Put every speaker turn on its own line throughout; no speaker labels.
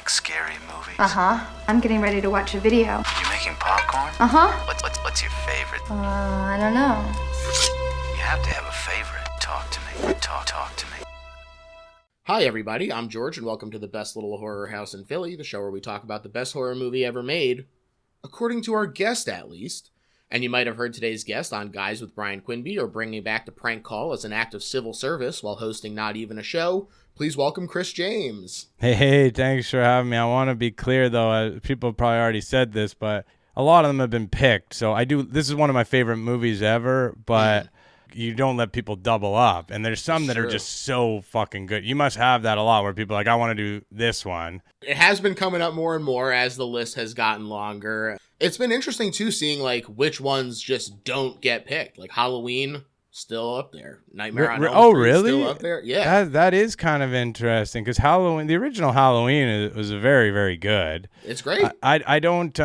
like scary movies?
Uh-huh. I'm getting ready to watch a video.
You making popcorn?
Uh-huh.
What's your favorite?
I don't know.
You have to have a favorite. Talk to me. Talk to me.
Hi everybody, I'm George and welcome to the best little horror house in Philly, the show where we talk about the best horror movie ever made, according to our guest at least. And you might have heard today's guest on Guys with Brian Quinby or bringing back the prank call as an act of civil service while hosting Not Even a Show. Please welcome Chris James.
Hey, thanks for having me. I want to be clear though, people probably already said this, but a lot of them have been picked. So this is one of my favorite movies ever, but you don't let people double up. And there's some that are just so fucking good. You must have that a lot where people are like, I want to do this one.
It has been coming up more and more as the list has gotten longer. It's been interesting too, seeing like which ones just don't get picked. Like Halloween, still up there. Nightmare on Elm Street,
really?
Still up there. Yeah,
that is kind of interesting because Halloween, the original Halloween, was very, very good.
It's great.
I don't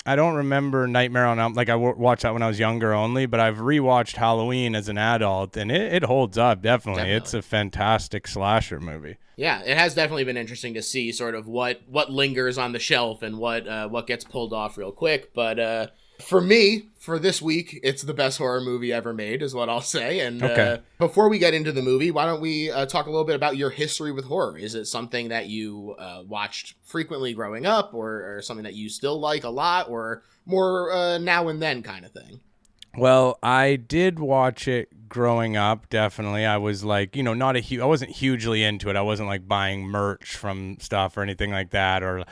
remember Nightmare on Elm. Like I watched that when I was younger only, but I've rewatched Halloween as an adult, and it holds up definitely. It's a fantastic slasher movie.
Yeah, it has definitely been interesting to see sort of what lingers on the shelf and what gets pulled off real quick. But for me, for this week, it's the best horror movie ever made, is what I'll say. And before we get into the movie, why don't we talk a little bit about your history with horror? Is it something that you watched frequently growing up, or something that you still like a lot, or more now and then kind of thing?
Well, I did watch it growing up, definitely. I was like, I wasn't hugely into it. I wasn't like buying merch from stuff or anything like that, or,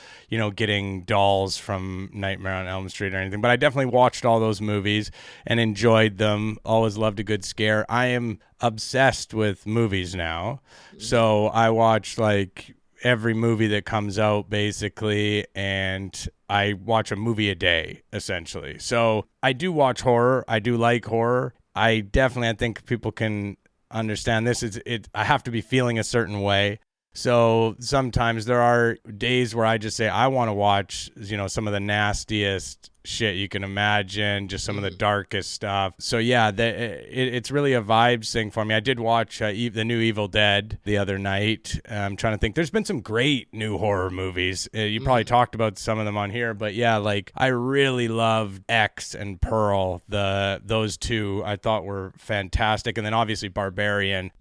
getting dolls from Nightmare on Elm Street or anything. But I definitely watched all those movies and enjoyed them. Always loved a good scare. I am obsessed with movies now. So I watch like every movie that comes out basically, and I watch a movie a day essentially. So I do watch horror. I do like horror. I think people can understand this. I have to be feeling a certain way. So sometimes there are days where I just say, I want to watch, some of the nastiest shit you can imagine, just some of the darkest stuff. So yeah, it's really a vibes thing for me. I did watch the new Evil Dead the other night. I'm trying to think. There's been some great new horror movies. You probably talked about some of them on here, but yeah, like I really loved X and Pearl. Those two I thought were fantastic, and then obviously Barbarian.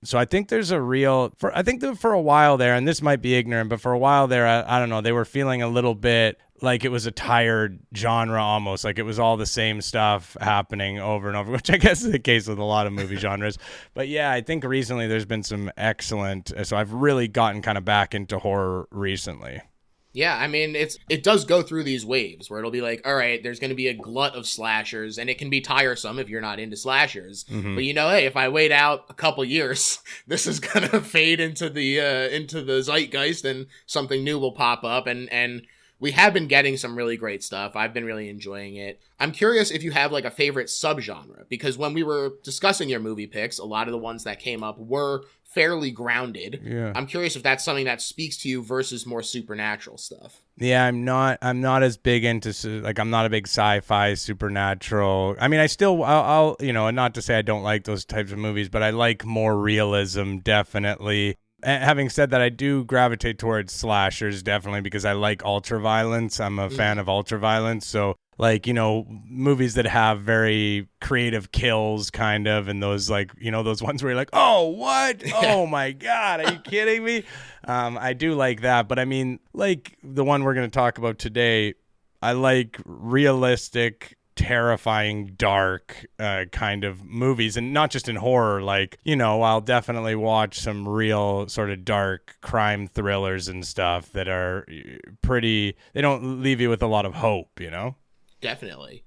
So I think there's I think that for a while there, and this might be ignorant, but for a while there, I don't know, they were feeling a little bit like it was a tired genre almost, like it was all the same stuff happening over and over, which I guess is the case with a lot of movie genres. But yeah, I think recently there's been some excellent, so I've really gotten kind of back into horror recently.
Yeah, I mean, it does go through these waves where it'll be like, all right, there's going to be a glut of slashers, and it can be tiresome if you're not into slashers. But hey, if I wait out a couple years, this is going to fade into the zeitgeist, and something new will pop up, and we have been getting some really great stuff. I've been really enjoying it. I'm curious if you have like a favorite subgenre, because when we were discussing your movie picks, a lot of the ones that came up were fairly grounded. Yeah. I'm curious if that's something that speaks to you versus more supernatural stuff.
Yeah, I'm not as big into, like, I'm not a big sci-fi supernatural. I mean, I'll not to say I don't like those types of movies, but I like more realism, definitely. Having said that, I do gravitate towards slashers, definitely, because I like ultraviolence. I'm a fan of ultraviolence. So, like, movies that have very creative kills, kind of, and those, like, those ones where you're like, oh, what? Oh, my God, are you kidding me? I do like that. But, I mean, like the one we're going to talk about today, I like realistic, terrifying, dark kind of movies, and not just in horror. Like, I'll definitely watch some real sort of dark crime thrillers and stuff that are pretty, they don't leave you with a lot of hope,
Definitely.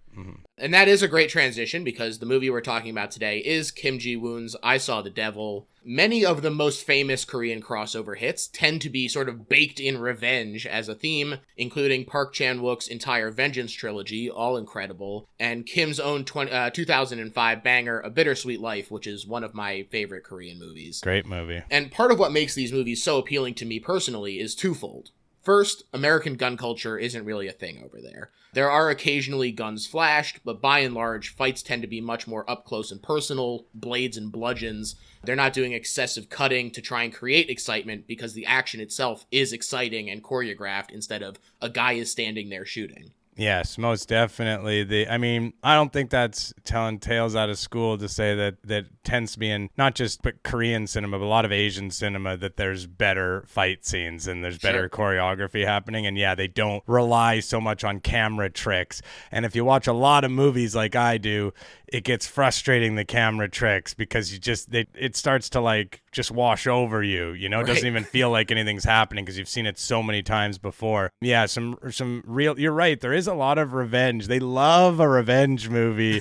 And that is a great transition, because the movie we're talking about today is Kim Jee-Woon's I Saw the Devil. Many of the most famous Korean crossover hits tend to be sort of baked in revenge as a theme, including Park Chan-wook's entire Vengeance trilogy, all incredible, and Kim's own 2005 banger, A Bittersweet Life, which is one of my favorite Korean movies.
Great movie.
And part of what makes these movies so appealing to me personally is twofold. First, American gun culture isn't really a thing over there. There are occasionally guns flashed, but by and large, fights tend to be much more up close and personal, blades and bludgeons. They're not doing excessive cutting to try and create excitement because the action itself is exciting and choreographed instead of a guy is standing there shooting.
Yes, most definitely. I mean, I don't think that's telling tales out of school to say that tends to be in not just Korean cinema, but a lot of Asian cinema, that there's better fight scenes and there's better choreography happening. And yeah, they don't rely so much on camera tricks. And if you watch a lot of movies like I do, it gets frustrating, the camera tricks, because it starts to like just wash over you, you know. It doesn't even feel like anything's happening because you've seen it so many times before. Yeah, some real, you're right, there is a lot of revenge. They love a revenge movie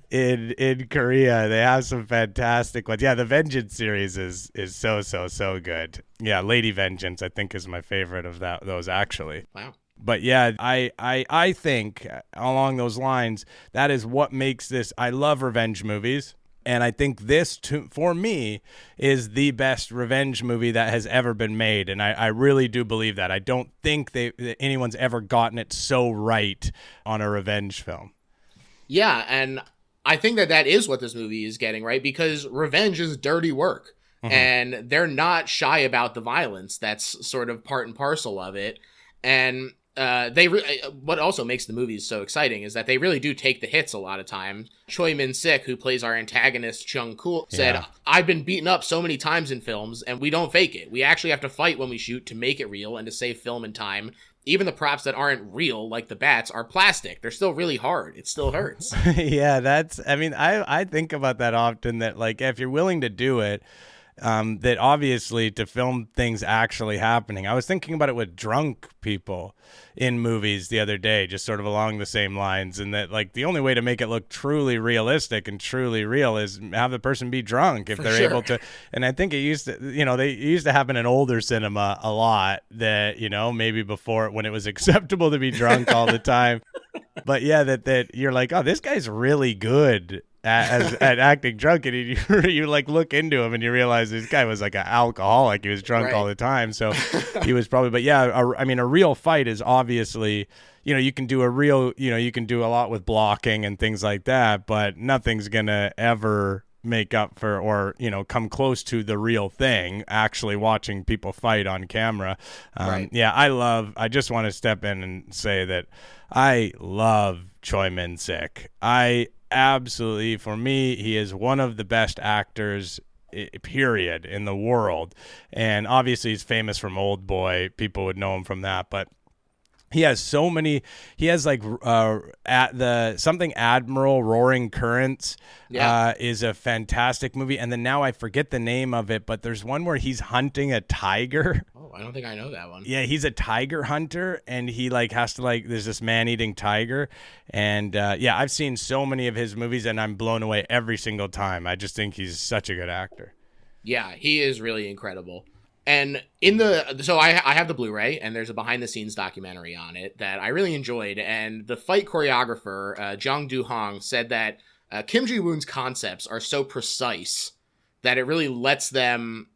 in Korea. They have some fantastic ones. Yeah, the Vengeance series is so good. Yeah, Lady Vengeance I think is my favorite of those actually.
Wow.
But yeah, I think along those lines, that is what makes this. I love revenge movies. And I think this, for me, is the best revenge movie that has ever been made. And I really do believe that. I don't think that anyone's ever gotten it so right on a revenge film.
Yeah, and I think that is what this movie is getting right, because revenge is dirty work. Mm-hmm. And they're not shy about the violence. That's sort of part and parcel of it. And what also makes the movies so exciting is that they really do take the hits a lot of times. Choi Min-sik, who plays our antagonist Chung Kul, said, I've been beaten up so many times in films, and we don't fake it. We actually have to fight when we shoot to make it real and to save film and time. Even the props that aren't real, like the bats, are plastic. They're still really hard. It still hurts.
Yeah, I think about that often, that like if you're willing to do it, that obviously to film things actually happening. I was thinking about it with drunk people in movies the other day, just sort of along the same lines, and that like the only way to make it look truly realistic and truly real is have the person be drunk if they're able to. And I think it used to happen in older cinema a lot, that, you know, maybe before, when it was acceptable to be drunk all the time. But yeah, that you're like, oh, this guy's really good at acting drunk, and you like look into him and you realize this guy was like an alcoholic. He was drunk all the time, so he was probably. But yeah, a real fight is obviously, you know, you can do a lot with blocking and things like that, but nothing's gonna ever make up for, or, you know, come close to the real thing, actually watching people fight on camera. Yeah, I just want to step in and say that I love Choi Min-sik. Absolutely, for me, he is one of the best actors, period, in the world. And obviously he's famous from Old Boy. People would know him from that, but he has so many. He has like something Admiral Roaring Currents is a fantastic movie. And then now I forget the name of it, but there's one where he's hunting a tiger.
Oh, I don't think I know that one.
Yeah, he's a tiger hunter, and he like has to there's this man-eating tiger. And I've seen so many of his movies, and I'm blown away every single time. I just think he's such a good actor.
Yeah, he is really incredible. And so I have the Blu-ray, and there's a behind-the-scenes documentary on it that I really enjoyed. And the fight choreographer, Jung Do-hong, said that Kim Jee-Woon's concepts are so precise that it really lets them,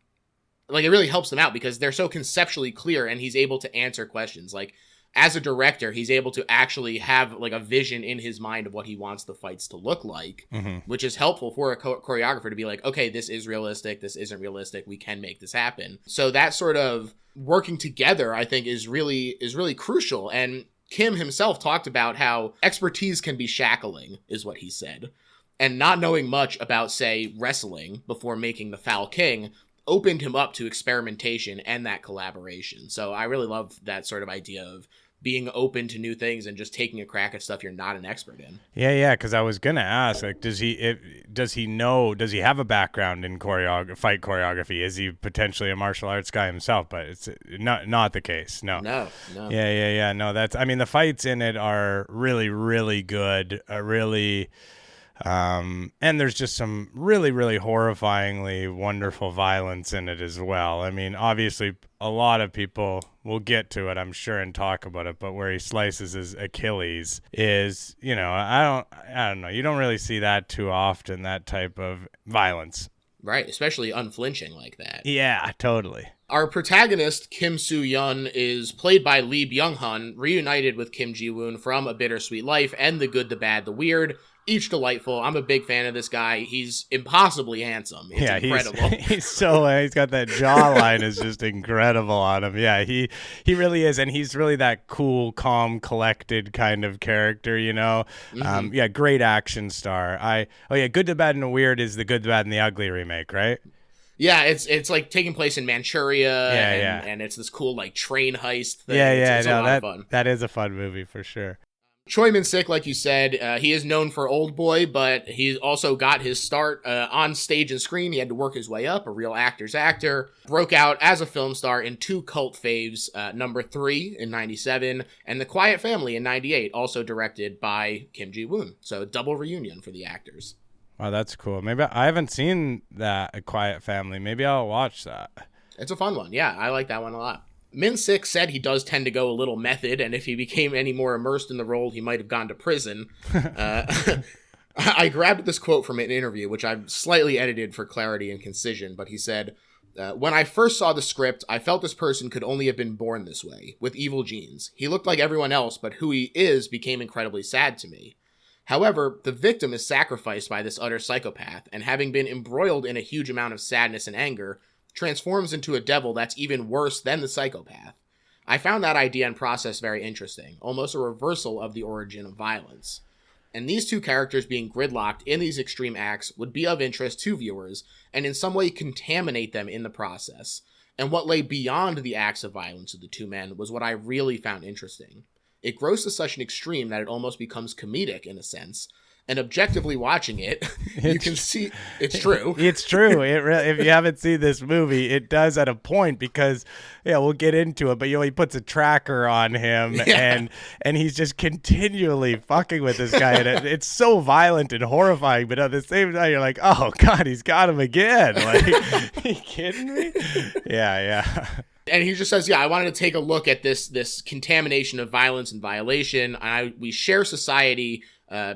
like, it really helps them out because they're so conceptually clear, and he's able to answer questions. Like, as a director, he's able to actually have like a vision in his mind of what he wants the fights to look like, which is helpful for a choreographer to be like, okay, this is realistic, this isn't realistic, we can make this happen. So that sort of working together, I think, is really crucial. And Kim himself talked about how expertise can be shackling, is what he said. And not knowing much about, say, wrestling before making The Foul King opened him up to experimentation and that collaboration. So I really love that sort of idea of being open to new things and just taking a crack at stuff you're not an expert in.
Yeah, because I was gonna ask, like, does he have a background in fight choreography? Is he potentially a martial arts guy himself? But it's not the case. No. Yeah. No, the fights in it are really, really good. And there's just some really, really horrifyingly wonderful violence in it as well. I mean, obviously, a lot of people will get to it, I'm sure, and talk about it. But where he slices his Achilles is, you know, I don't know. You don't really see that too often, that type of violence.
Right, especially unflinching like that.
Yeah, totally.
Our protagonist, Kim Soo-yeon, is played by Lee Byung-hun, reunited with Kim Jee-Woon from A Bittersweet Life and The Good, the Bad, the Weird. Each delightful. I'm a big fan of this guy. He's impossibly handsome. It's incredible.
He's got that jawline is just incredible on him. Yeah, he really is, and he's really that cool, calm, collected kind of character, you know. Yeah, great action star. Good, the Bad, and the Weird is The Good, the Bad, and the Ugly remake, right?
Yeah, it's like taking place in Manchuria, and it's this cool like train heist thing. It's a lot of fun.
That is a fun movie for sure.
Choi Min-sik, like you said, he is known for Old Boy, but he's also got his start on stage and screen. He had to work his way up, a real actor's actor. Broke out as a film star in 2 cult faves, Number 3 in 97, and The Quiet Family in 98, also directed by Kim Jee-Woon. So double reunion for the actors.
Wow, that's cool. Maybe I haven't seen that, A Quiet Family. Maybe I'll watch that.
It's a fun one. Yeah, I like that one a lot. Min-sik said he does tend to go a little method, and if he became any more immersed in the role, he might have gone to prison. I grabbed this quote from an interview, which I've slightly edited for clarity and concision, but he said, when I first saw the script, I felt this person could only have been born this way, with evil genes. He looked like everyone else, but who he is became incredibly sad to me. However, the victim is sacrificed by this utter psychopath, and having been embroiled in a huge amount of sadness and anger, transforms into a devil that's even worse than the psychopath. I found that idea and process very interesting, almost a reversal of the origin of violence. And these two characters being gridlocked in these extreme acts would be of interest to viewers, and in some way contaminate them in the process. And what lay beyond the acts of violence of the two men was what I really found interesting. It grows to such an extreme that it almost becomes comedic in a sense, and objectively watching it, you can see it's true.
It's true. If you haven't seen this movie, it does at a point because, we'll get into it. But he puts a tracker on him, and he's just continually fucking with this guy, and it's so violent and horrifying. But at the same time, you're like, oh god, he's got him again. Like, are you kidding me? Yeah.
And he just says, I wanted to take a look at this contamination of violence and violation. We share society.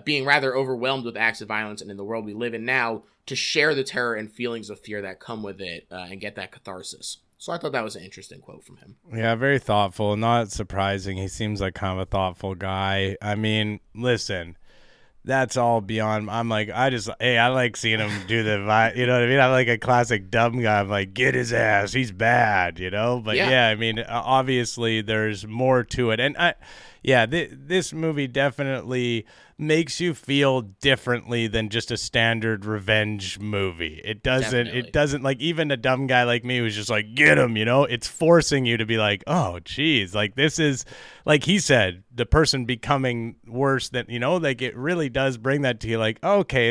Being rather overwhelmed with acts of violence, and in the world we live in now, to share the terror and feelings of fear that come with it and get that catharsis. So I thought that was an interesting quote from him.
Yeah, very thoughtful. Not surprising. He seems like kind of a thoughtful guy. I mean, listen, that's all beyond. I'm like, I like seeing him do you know what I mean? I'm like a classic dumb guy. I'm like, get his ass. He's bad, But I mean, obviously there's more to it. And this movie definitely makes you feel differently than just a standard revenge movie. It doesn't like, even a dumb guy like me who's just like, get him, it's forcing you to be like, oh geez, like this is, like he said, the person becoming worse than, like it really does bring that to you, like, okay,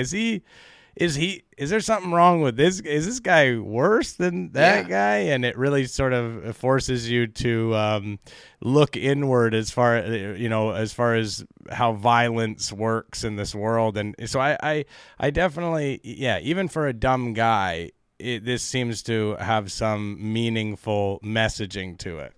is there something wrong with this? Is this guy worse than that guy? And it really sort of forces you to look inward as far as how violence works in this world. And so I definitely, even for a dumb guy, this seems to have some meaningful messaging to it.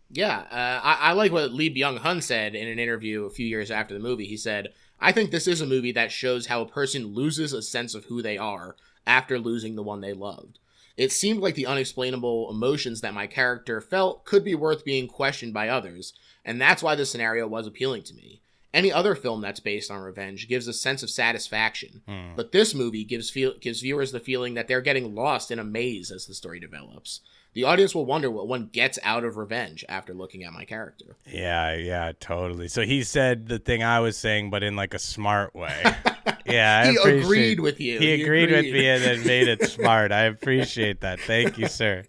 Yeah, I like what Lee Byung-hun said in an interview a few years after the movie. He said, I think this is a movie that shows how a person loses a sense of who they are after losing the one they loved. It seemed like the unexplainable emotions that my character felt could be worth being questioned by others, and that's why the scenario was appealing to me. Any other film that's based on revenge gives a sense of satisfaction, but this movie gives viewers the feeling that they're getting lost in a maze as the story develops. The audience will wonder what one gets out of revenge after looking at my character.
Yeah, totally. So he said the thing I was saying, but in like a smart way. Yeah,
he agreed with you.
He agreed with me and then made it smart. I appreciate that. Thank you, sir.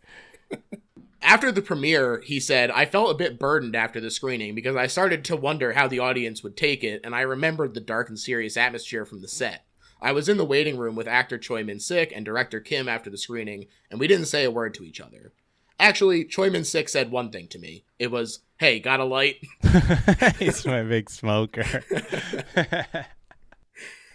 After the premiere, he said, I felt a bit burdened after the screening because I started to wonder how the audience would take it, and I remembered the dark and serious atmosphere from the set. I was in the waiting room with actor Choi Min-sik and director Kim after the screening, and we didn't say a word to each other. Actually, Choi Min-sik said one thing to me. It was, hey, got a light?
He's my big smoker.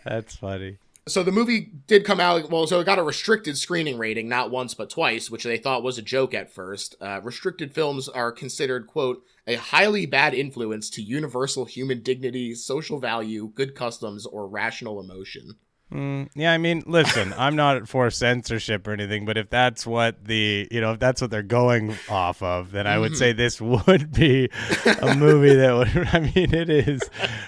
That's funny.
So the movie did come out, so it got a restricted screening rating, not once but twice, which they thought was a joke at first. Restricted films are considered, quote, a highly bad influence to universal human dignity, social value, good customs, or rational emotion.
Yeah, I mean, listen, I'm not for censorship or anything, but if that's what if that's what they're going off of, then I would say this would be a movie that would, I mean, it is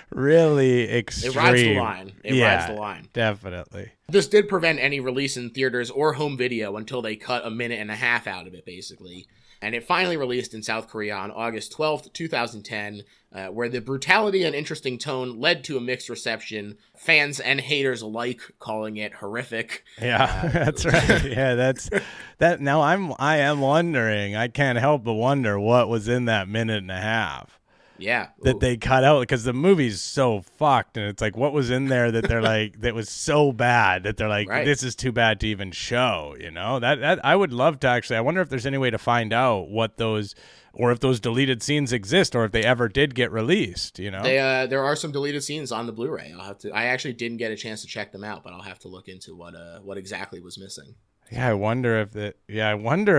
really extreme.
It rides the line. It rides the line.
Definitely.
This did prevent any release in theaters or home video until they cut a minute and a half out of it, basically. And it finally released in South Korea on August 12th, 2010, where the brutality and interesting tone led to a mixed reception, fans and haters alike calling it horrific.
Yeah, that's right. Yeah, that's that. Now I am wondering, I can't help but wonder what was in that minute and a half.
Yeah.
That they cut out, because the movie's so fucked, and it's like, what was in there that they're like, that was so bad that they're like, this is too bad to even show, that I would love to actually, I wonder if there's any way to find out what those, or if those deleted scenes exist, or if they ever did get released,
There are some deleted scenes on the Blu-ray. I actually didn't get a chance to check them out, but I'll have to look into what exactly was missing.
Yeah, I wonder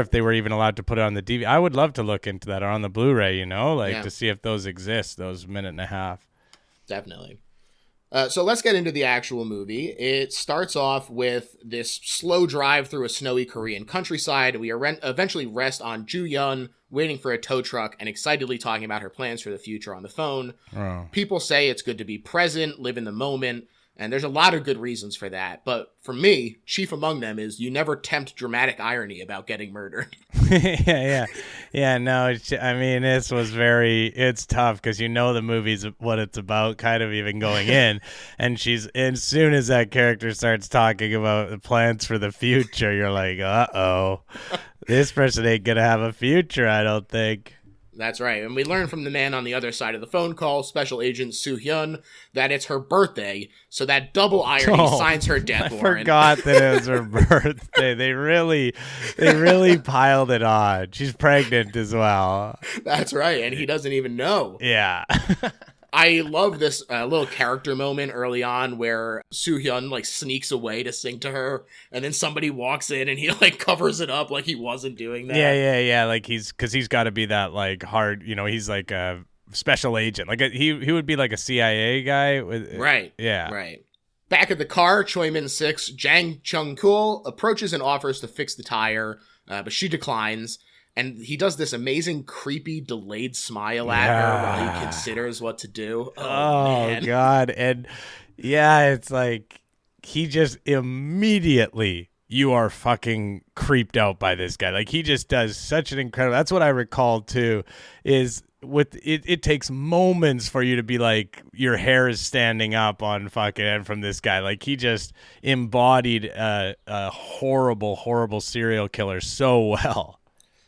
if they were even allowed to put it on the DVD. I would love to look into that, or on the Blu-ray, to see if those exist, those minute and a half.
Definitely. So let's get into the actual movie. It starts off with this slow drive through a snowy Korean countryside. We eventually rest on Joo-Yeon, waiting for a tow truck and excitedly talking about her plans for the future on the phone.
Oh.
People say it's good to be present, live in the moment. And there's a lot of good reasons for that. But for me, chief among them is you never tempt dramatic irony about getting murdered.
Yeah, no, I mean, it's tough because the movie's what it's about kind of even going in. And as soon as that character starts talking about the plans for the future, you're like, uh-oh, this person ain't going to have a future, I don't think.
That's right. And we learn from the man on the other side of the phone call, Special Agent Soo-hyun, that it's her birthday. So that double irony signs her death warrant.
I forgot that it was her birthday. They really piled it on. She's pregnant as well.
That's right. And he doesn't even know.
Yeah.
I love this little character moment early on where Soo-hyun sneaks away to sing to her, and then somebody walks in and he covers it up like he wasn't doing that.
Yeah. He's got to be that hard. He's like a special agent. He would be like a CIA guy.
Right.
Yeah.
Right. Back at the car, Choi Min-sik's Jang Chung-kul approaches and offers to fix the tire, but she declines. And he does this amazing, creepy, delayed smile at her while he considers what to do. Oh, man.
God. And yeah, it's like he just immediately, you are fucking creeped out by this guy. He just does such an incredible, that's what I recall too, is with it takes moments for you to be like, your hair is standing up on fucking end from this guy. He just embodied a horrible, horrible serial killer so well.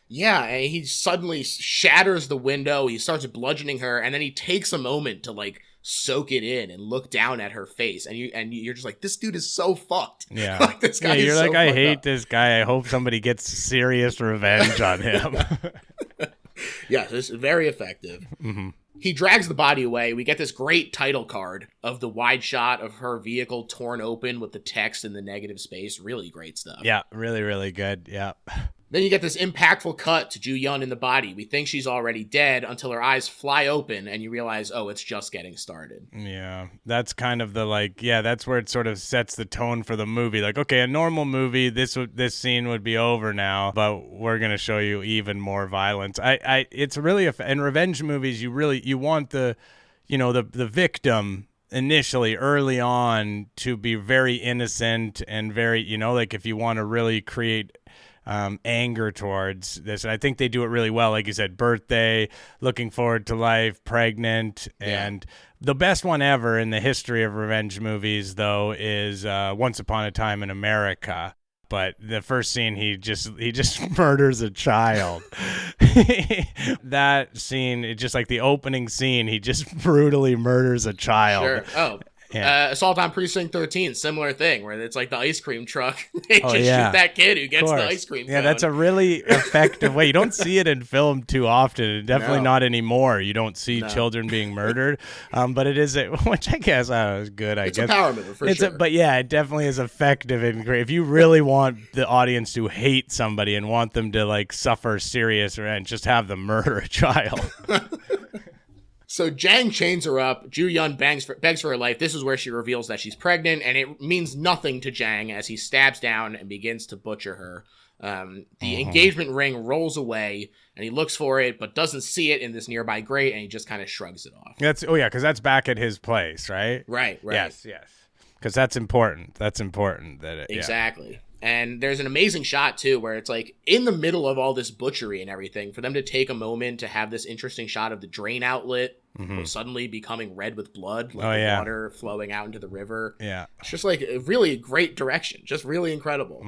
Yeah, and he suddenly shatters the window, he starts bludgeoning her, and then he takes a moment to soak it in and look down at her face, and you're just like, this dude is so fucked.
Yeah.
This guy is
you're
so
like, I hate
up.
This guy. I hope somebody gets serious revenge on him.
Yeah, this is very effective.
Mm-hmm.
He drags the body away. We get this great title card of the wide shot of her vehicle torn open with the text in the negative space. Really great stuff.
Yeah, really, really good. Yeah.
Then you get this impactful cut to Joo-yeon in the body. We think she's already dead until her eyes fly open and you realize, oh, it's just getting started.
Yeah, that's kind of the that's where it sort of sets the tone for the movie. Okay, a normal movie, this scene would be over now, but we're going to show you even more violence. It's really, in revenge movies, you want the victim initially early on to be very innocent and very, if you want to really create anger towards this, and I think they do it really well. Like you said, birthday, looking forward to life, pregnant, and the best one ever in the history of revenge movies, though, is Once Upon a Time in America. But the first scene, he just murders a child. That scene, it's just like the opening scene, he just brutally murders a child.
Sure. Oh. Yeah. Assault on Precinct 13, similar thing, where it's like the ice cream truck. They shoot that kid who gets the ice cream cone.
Yeah, that's a really effective way. You don't see it in film too often, and definitely not anymore. You don't see children being murdered, but it is, which I guess is good. I
guess
it's
a power move for sure.
But yeah, it definitely is effective and great. If you really want the audience to hate somebody and want them to suffer serious revenge, just have them murder a child.
So Jang chains her up. Joo-yeon begs for her life. This is where she reveals that she's pregnant, and it means nothing to Jang as he stabs down and begins to butcher her. The engagement ring rolls away, and he looks for it, but doesn't see it in this nearby grate, and he just kind of shrugs it off.
Because that's back at his place, right?
Right.
Yes. Because that's important.
Exactly. And there's an amazing shot, too, where it's like in the middle of all this butchery and everything, for them to take a moment to have this interesting shot of the drain outlet suddenly becoming red with blood, like the water flowing out into the river.
Yeah.
It's just like a really great direction, just really incredible.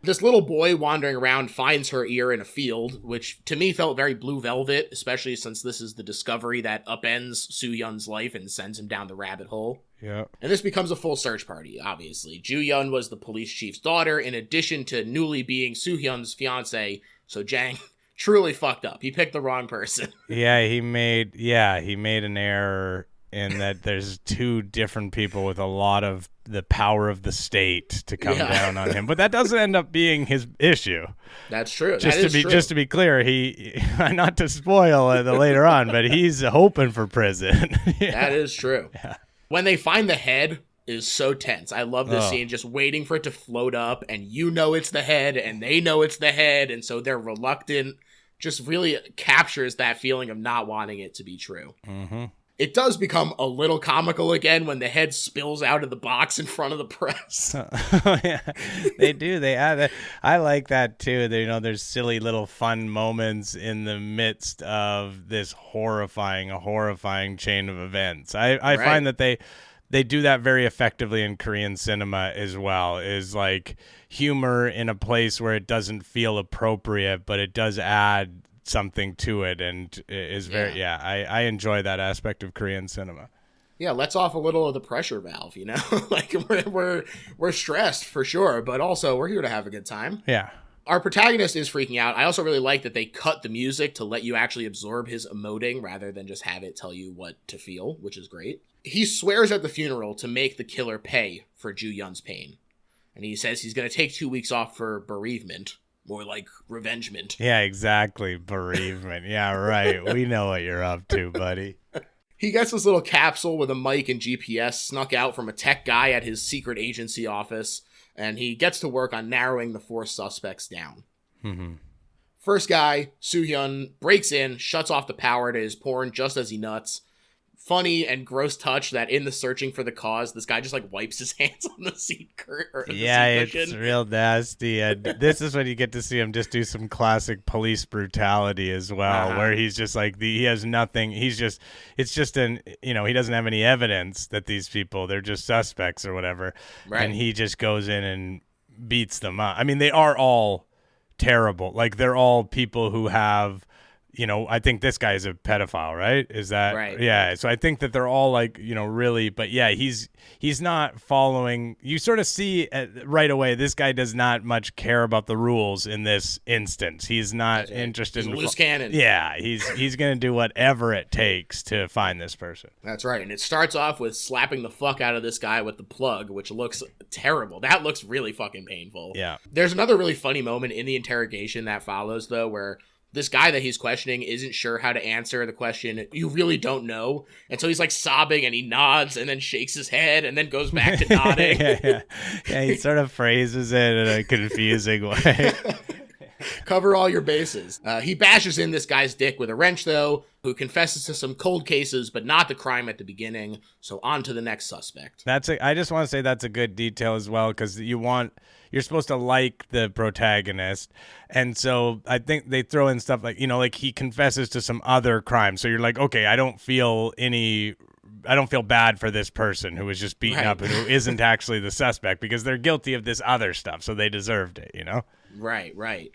This little boy wandering around finds her ear in a field, which to me felt very Blue Velvet, especially since this is the discovery that upends Soo-yeon's life and sends him down the rabbit hole.
Yeah.
And this becomes a full search party, obviously. Joo-yeon was the police chief's daughter, in addition to newly being Soo-yeon's fiance, so Jang truly fucked up. He picked the wrong person.
Yeah, he made an error in that there's two different people with a lot of the power of the state to come down on him. But that doesn't end up being his issue.
That's true.
Just to be clear, he not to spoil it later on, but he's hoping for prison.
That is true.
Yeah.
When they find the head is so tense. I love this scene, just waiting for it to float up, and you know it's the head, and they know it's the head, and so they're reluctant. Just really captures that feeling of not wanting it to be true. It does become a little comical again when the head spills out of the box in front of the press.
Yeah, they do. They add that. I like that too. There's silly little fun moments in the midst of this horrifying chain of events. I find that they do that very effectively in Korean cinema as well. Is like humor in a place where it doesn't feel appropriate, but it does add something to it, and is very I enjoy that aspect of Korean cinema.
Yeah, lets off a little of the pressure valve, like we're stressed for sure, but also we're here to have a good time.
Yeah.
Our protagonist is freaking out. I also really like that they cut the music to let you actually absorb his emoting rather than just have it tell you what to feel, which is great. He swears at the funeral to make the killer pay for Joo-yeon's pain. And he says he's going to take 2 weeks off for bereavement. More like revengement.
Yeah, exactly. Bereavement. Yeah, right. We know what you're up to, buddy.
He gets this little capsule with a mic and GPS snuck out from a tech guy at his secret agency office, and he gets to work on narrowing the 4 suspects down. First guy, Soo-yeon, breaks in, shuts off the power to his porn just as he nuts. Funny and gross touch that in the searching for the cause, this guy just like wipes his hands on the seat cushion.
It's real nasty. And this is when you get to see him just do some classic police brutality as well, where he's just like, he has nothing. It's just he doesn't have any evidence that these people, they're just suspects or whatever. Right. And he just goes in and beats them up. I mean, they are all terrible. Like, they're all people who have, I think this guy is a pedophile, right? Is that
right?
Yeah. So I think that they're all like, really, but yeah, he's not following. You sort of see right away, this guy does not much care about the rules in this instance. He's not interested in
loose cannon.
Yeah. He's going to do whatever it takes to find this person.
That's right. And it starts off with slapping the fuck out of this guy with the plug, which looks terrible. That looks really fucking painful.
Yeah.
There's another really funny moment in the interrogation that follows, though, where this guy that he's questioning isn't sure how to answer the question. You really don't know. And so he's like sobbing and he nods and then shakes his head and then goes back to nodding.
Yeah, he sort of phrases it in a confusing way.
Cover all your bases. He bashes in this guy's dick with a wrench, though, who confesses to some cold cases, but not the crime at the beginning. So on to the next suspect.
I just want to say that's a good detail as well, because you're supposed to like the protagonist. And so I think they throw in stuff like, like he confesses to some other crime. So you're like, okay, I don't feel bad for this person who was just beaten up and who isn't actually the suspect, because they're guilty of this other stuff. So they deserved it,
Right.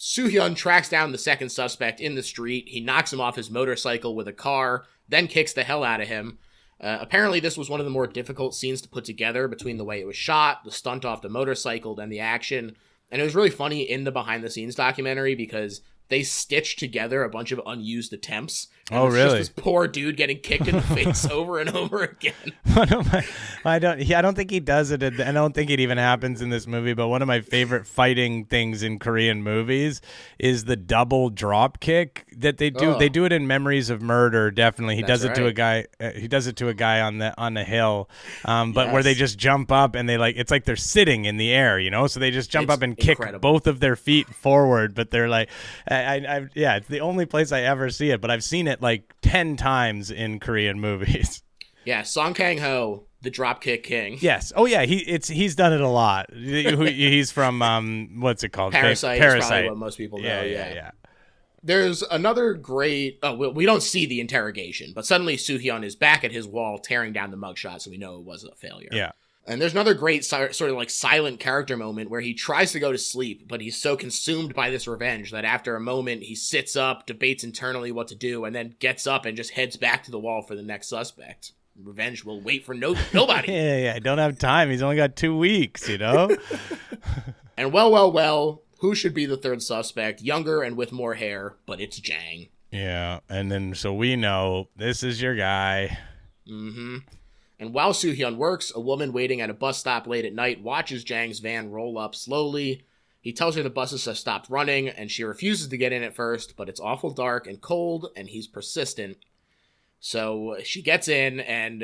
Soo-yeon tracks down the second suspect in the street. He knocks him off his motorcycle with a car, then kicks the hell out of him. Apparently, this was one of the more difficult scenes to put together between the way it was shot, the stunt off the motorcycle, and the action. And it was really funny in the behind-the-scenes documentary because they stitch together a bunch of unused attempts. And
Oh,
it's
really?
Just this poor dude getting kicked in the face over and over again.
I don't think he does it. I don't think it even happens in this movie. But one of my favorite fighting things in Korean movies is the double drop kick that they do.
Oh.
They do it in Memories of Murder. Definitely, he
That's
does it to a
right.
guy. He does it to a guy on the hill. But where they
Yes.
just jump up and they like it's like they're sitting in the air, So they just jump
It's
up and kick
incredible.
both of their feet forward. But they're like, yeah, it's the only place I ever see it. But I've seen it like 10 times in Korean movies.
Yeah, Song Kang-ho, the dropkick king.
Yes. Oh yeah. He's done it a lot. He's from what's it called?
Parasite is probably what most people know.
Yeah.
There's another great. Oh, we don't see the interrogation, but suddenly Soo-hyun is back at his wall, tearing down the mugshot, so we know it was a failure.
Yeah.
And there's another great sort of like silent character moment where he tries to go to sleep, but he's so consumed by this revenge that after a moment he sits up, debates internally what to do, and then gets up and just heads back to the wall for the next suspect. Revenge will wait for nobody.
Yeah. I don't have time. He's only got 2 weeks.
And well, who should be the third suspect? Younger and with more hair, but it's Jang.
Yeah. And then so we know this is your guy.
Mm-hmm. And while Soo-hyun works, a woman waiting at a bus stop late at night watches Jang's van roll up slowly. He tells her the buses have stopped running, and she refuses to get in at first, but it's awful dark and cold, and he's persistent. So she gets in, and,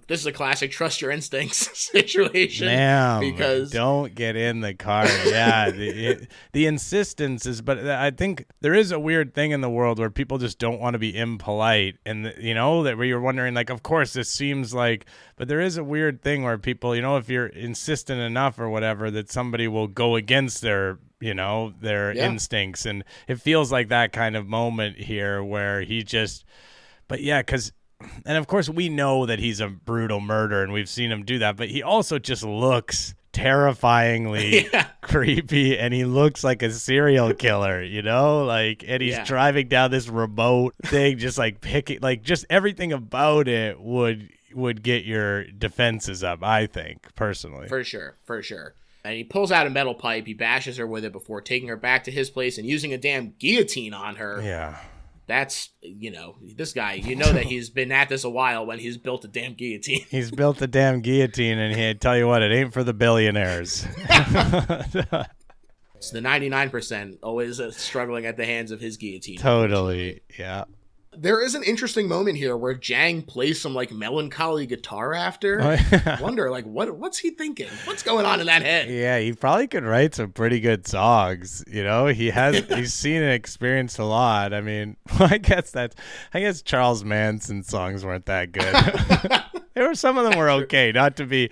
this is a classic trust your instincts situation.
Ma'am,
because
don't get in the car. Yeah, the insistence is, but I think there is a weird thing in the world where people just don't want to be impolite, and that where you're wondering, like, of course this seems like, but there is a weird thing where people, if you're insistent enough or whatever, that somebody will go against their instincts, and it feels like that kind of moment here where he just. But yeah, and of course we know that he's a brutal murderer and we've seen him do that, but he also just looks terrifyingly creepy and he looks like a serial killer, and he's driving down this remote thing, just like picking, like just everything about it would get your defenses up, I think, personally.
For sure. And he pulls out a metal pipe, he bashes her with it before taking her back to his place and using a damn guillotine on her.
Yeah.
That's, this guy, that he's been at this a while when he's built a damn guillotine.
He's built a damn guillotine, and he'd tell you what, it ain't for the billionaires.
It's the 99% always struggling at the hands of his guillotine.
Totally, yeah.
There is an interesting moment here where Jang plays some like melancholy guitar after.
Oh, yeah.
Wonder like what's he thinking? What's going on in that head?
Yeah, he probably could write some pretty good songs. He's seen and experienced a lot. I mean, I guess Charles Manson's songs weren't that good. Some of them were okay, not to be,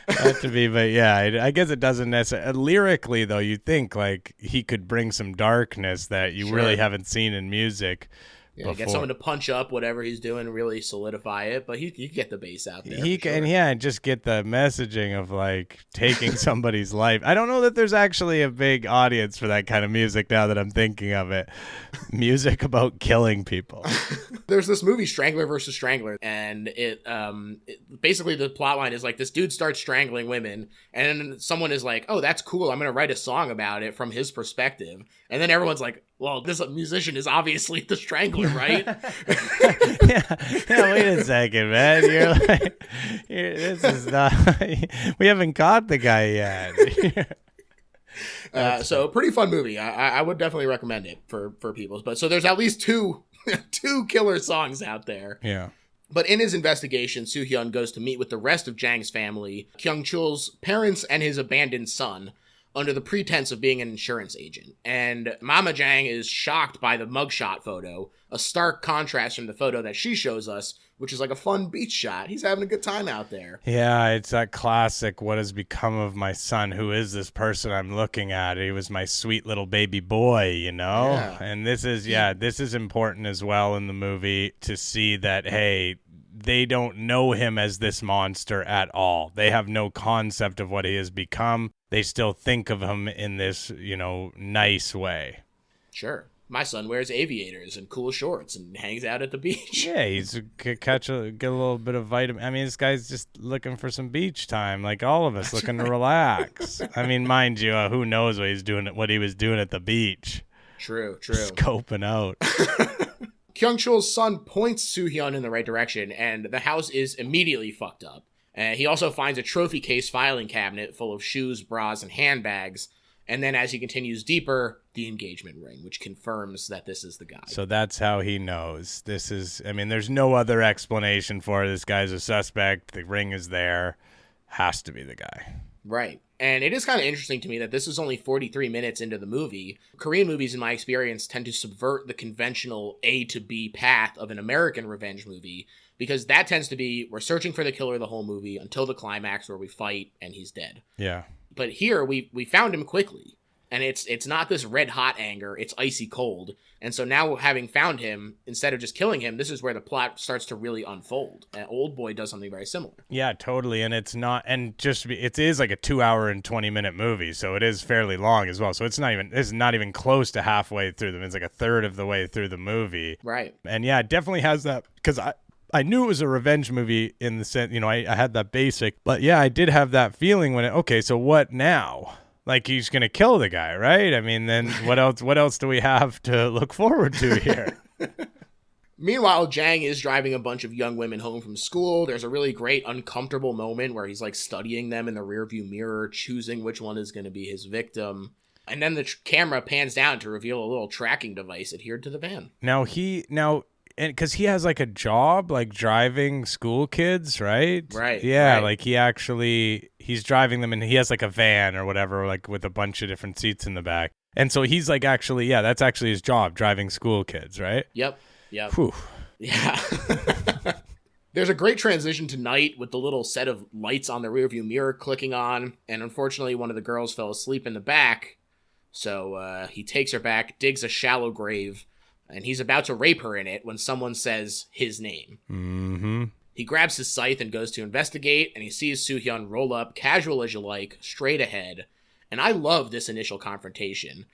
but yeah, I guess it doesn't necessarily. Lyrically, though, you think like he could bring some darkness that you really haven't seen in music.
Yeah, get someone to punch up whatever he's doing, really solidify it, but he can get the bass out there.
He can, just get the messaging of like taking somebody's life. I don't know that there's actually a big audience for that kind of music now that I'm thinking of it. Music about killing people.
There's this movie Strangler versus Strangler, and it basically the plot line is like this dude starts strangling women, and someone is like, "Oh, that's cool. I'm gonna write a song about it from his perspective," and then everyone's like, "Well, this musician is obviously the strangler, right?"
yeah. Wait a second, man. You're like, this is not. We haven't caught the guy yet.
So pretty fun movie. I would definitely recommend it for people. But so there's at least two killer songs out there.
Yeah.
But in his investigation, Soo-hyun goes to meet with the rest of Jang's family, Kyung-chul's parents, and his abandoned son, under the pretense of being an insurance agent. And Mama Jang is shocked by the mugshot photo, a stark contrast from the photo that she shows us, which is like a fun beach shot. He's having a good time out there.
Yeah, it's that classic, what has become of my son? Who is this person I'm looking at? He was my sweet little baby boy, Yeah. And this is important as well in the movie to see that, hey, they don't know him as this monster at all. They have no concept of what he has become. They still think of him in this, nice way.
Sure. My son wears aviators and cool shorts and hangs out at the beach.
Yeah, he's get a little bit of vitamin. I mean, this guy's just looking for some beach time, like all of us, looking to relax. I mean, mind you, who knows what he was doing at the beach.
True.
Scoping out.
Kyung-chul's son points Soo-hyun in the right direction, and the house is immediately fucked up. He also finds a trophy case filing cabinet full of shoes, bras, and handbags. And then as he continues deeper, the engagement ring, which confirms that this is the guy.
So that's how he knows. This is, I mean, there's no other explanation for it. This guy's a suspect. The ring is there. Has to be the guy.
Right. And it is kind of interesting to me that this is only 43 minutes into the movie. Korean movies, in my experience, tend to subvert the conventional A to B path of an American revenge movie, because that tends to be, we're searching for the killer the whole movie until the climax where we fight and he's dead.
Yeah.
But here, we found him quickly. And it's not this red hot anger, it's icy cold. And so now, having found him, instead of just killing him, this is where the plot starts to really unfold. And Old Boy does something very similar.
Yeah, totally. And it's not, and just it is like a 2 hour and 20-minute movie, so it is fairly long as well. So it's not even close to halfway through them. It's like a third of the way through the movie.
Right.
And yeah, it definitely has that, because I knew it was a revenge movie in the sense, I had that basic, but yeah, I did have that feeling when okay, so what now? Like, he's going to kill the guy, right? I mean, then what else do we have to look forward to here?
Meanwhile, Jang is driving a bunch of young women home from school. There's a really great uncomfortable moment where he's like studying them in the rearview mirror, choosing which one is going to be his victim. And then the camera pans down to reveal a little tracking device adhered to the van.
And because he has like a job, like driving school kids, right?
Right.
Yeah,
right.
like he's driving them, and he has like a van or whatever, like with a bunch of different seats in the back. And so he's like that's actually his job, driving school kids, right?
Yep.
Whew.
Yeah. There's a great transition to night with the little set of lights on the rearview mirror clicking on, and unfortunately one of the girls fell asleep in the back, so he takes her back, digs a shallow grave, and he's about to rape her in it when someone says his name.
Mm-hmm.
He grabs his scythe and goes to investigate, and he sees Soo-hyun roll up, casual as you like, straight ahead. And I love this initial confrontation.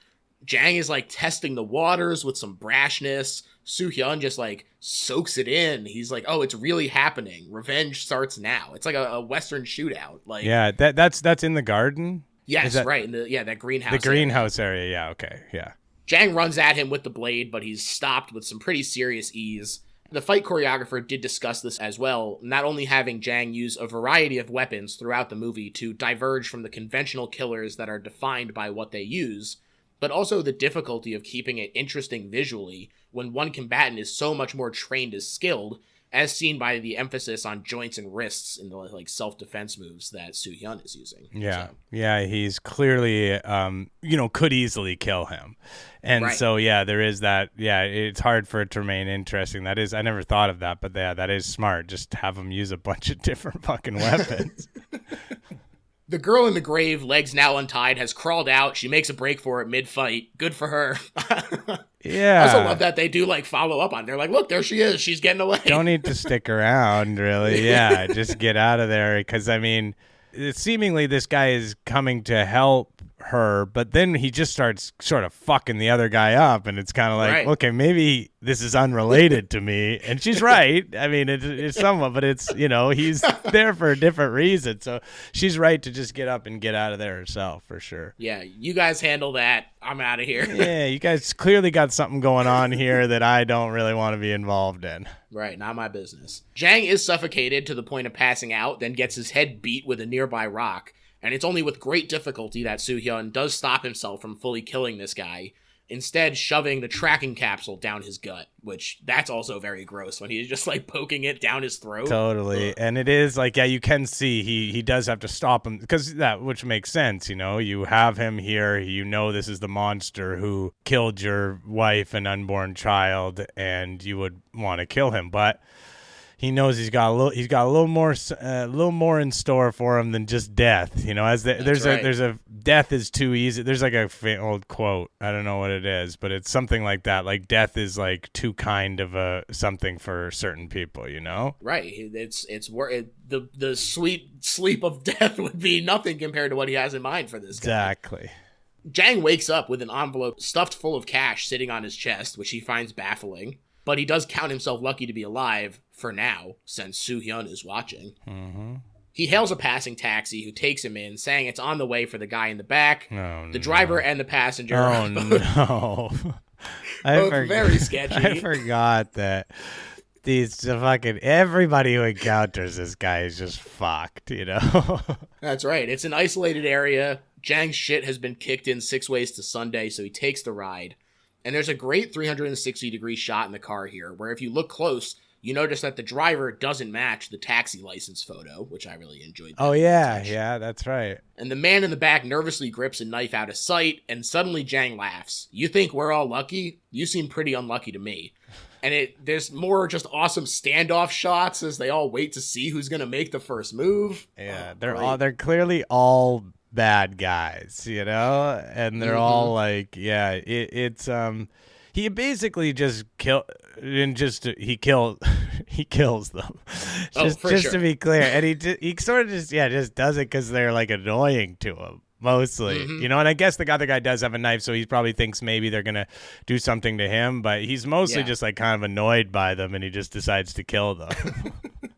Jang is like testing the waters with some brashness. Soo-hyun just like soaks it in. He's like, oh, it's really happening. Revenge starts now. It's like a Western shootout. Like,
yeah, that's in the garden?
Yes, right. That greenhouse.
The greenhouse area, yeah, okay, yeah.
Jang runs at him with the blade, but he's stopped with some pretty serious ease. The fight choreographer did discuss this as well, not only having Jang use a variety of weapons throughout the movie to diverge from the conventional killers that are defined by what they use, but also the difficulty of keeping it interesting visually when one combatant is so much more trained as skilled, as seen by the emphasis on joints and wrists in the like self-defense moves that Soo-hyun is using.
Yeah, yeah, he's clearly, could easily kill him. And
right.
So, yeah, there is that. Yeah, it's hard for it to remain interesting. That is, I never thought of that, but yeah, that is smart. Just have him use a bunch of different fucking weapons.
The girl in the grave, legs now untied, has crawled out. She makes a break for it mid-fight. Good for her.
Yeah.
I also love that they do like follow up on. They're like, look, there she is. She's getting away.
Don't need to stick around, really. Yeah, just get out of there. Because, I mean, seemingly this guy is coming to help her, but then he just starts sort of fucking the other guy up, and it's kind of like,
right.
Okay, maybe this is unrelated to me. And she's right. I mean, it's somewhat, but it's, he's there for a different reason. So she's right to just get up and get out of there herself, for sure.
Yeah, you guys handle that. I'm out of here.
Yeah, you guys clearly got something going on here that I don't really want to be involved in.
Right, not my business. Jang is suffocated to the point of passing out, then gets his head beat with a nearby rock. And it's only with great difficulty that Soo-hyun does stop himself from fully killing this guy, instead shoving the tracking capsule down his gut, which that's also very gross when he's just like poking it down his throat.
Totally. Ugh. And it is like, yeah, you can see he does have to stop him, because which makes sense, you have him here, this is the monster who killed your wife and unborn child, and you would want to kill him, but he knows he's got a little more in store for him than just death. There's a death is too easy. There's like a old quote. I don't know what it is, but it's something like that. Like death is like too kind of a something for certain people.
Right. It's the sweet sleep of death would be nothing compared to what he has in mind for this guy.
Exactly.
Jang wakes up with an envelope stuffed full of cash sitting on his chest, which he finds baffling. But he does count himself lucky to be alive, for now, since Soo-hyun is watching.
Mm-hmm.
He hails a passing taxi who takes him in, saying it's on the way for the guy in the back.
Oh,
The driver and the passenger
Oh
are
no!
both very sketchy.
I forgot that these fucking everybody who encounters this guy is just fucked. You know.
That's right. It's an isolated area. Jang's shit has been kicked in 6 ways to Sunday, so he takes the ride. And there's a great 360-degree shot in the car here, where if you look close, you notice that the driver doesn't match the taxi license photo, which I really enjoyed.
Oh, yeah. Yeah, that's right.
And the man in the back nervously grips a knife out of sight, and suddenly Jang laughs. You think we're all lucky? You seem pretty unlucky to me. And there's more just awesome standoff shots as they all wait to see who's going to make the first move.
Yeah, they're clearly all bad guys, you know, and they're all like, yeah, it's he basically just he kills them. Just to be clear, and he sort of just does it because they're like annoying to him mostly, you know. And I guess the other guy does have a knife, so he probably thinks maybe they're gonna do something to him, but he's mostly just like kind of annoyed by them, and he just decides to kill them.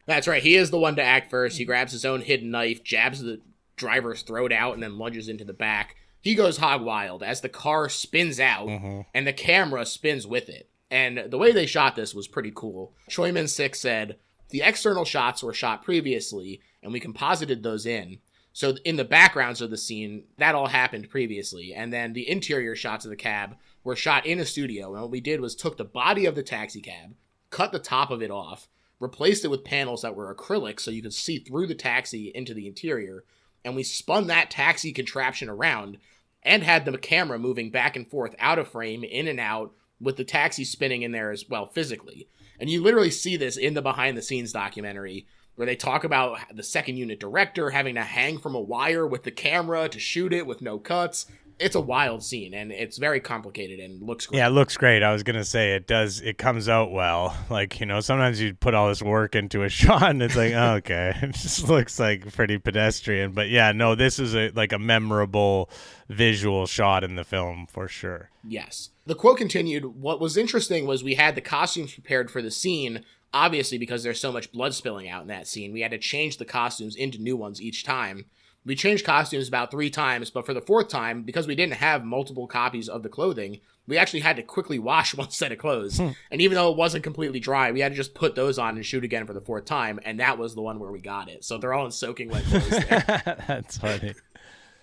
That's right. He is the one to act first. He grabs his own hidden knife, jabs the driver's throat out, and then lunges into the back. He goes hog wild as the car spins out, and the camera spins with it. And the way they shot this was pretty cool. Choi Min-sik said, the external shots were shot previously, and we composited those in. So in the backgrounds of the scene, that all happened previously. And then the interior shots of the cab were shot in a studio. And what we did was took the body of the taxi cab, cut the top of it off, replaced it with panels that were acrylic so you could see through the taxi into the interior, and we spun that taxi contraption around and had the camera moving back and forth out of frame, in and out, with the taxi spinning in there as well physically. And you literally see this in the behind-the-scenes documentary where they talk about the second unit director having to hang from a wire with the camera to shoot it with no cuts. It's a wild scene, and it's very complicated and looks great.
Yeah, it looks great. I was going to say it comes out well. Like, you know, sometimes you put all this work into a shot and it's like, oh, okay, it just looks like pretty pedestrian. But yeah, no, this is a memorable visual shot in the film for sure.
Yes. The quote continued, what was interesting was we had the costumes prepared for the scene, obviously because there's so much blood spilling out in that scene. We had to change the costumes into new ones each time. We changed costumes about 3 times, but for the 4th time, because we didn't have multiple copies of the clothing, we actually had to quickly wash one set of clothes. And even though it wasn't completely dry, we had to just put those on and shoot again for the 4th time, and that was the one where we got it. So they're all in soaking wet clothes there.
That's funny.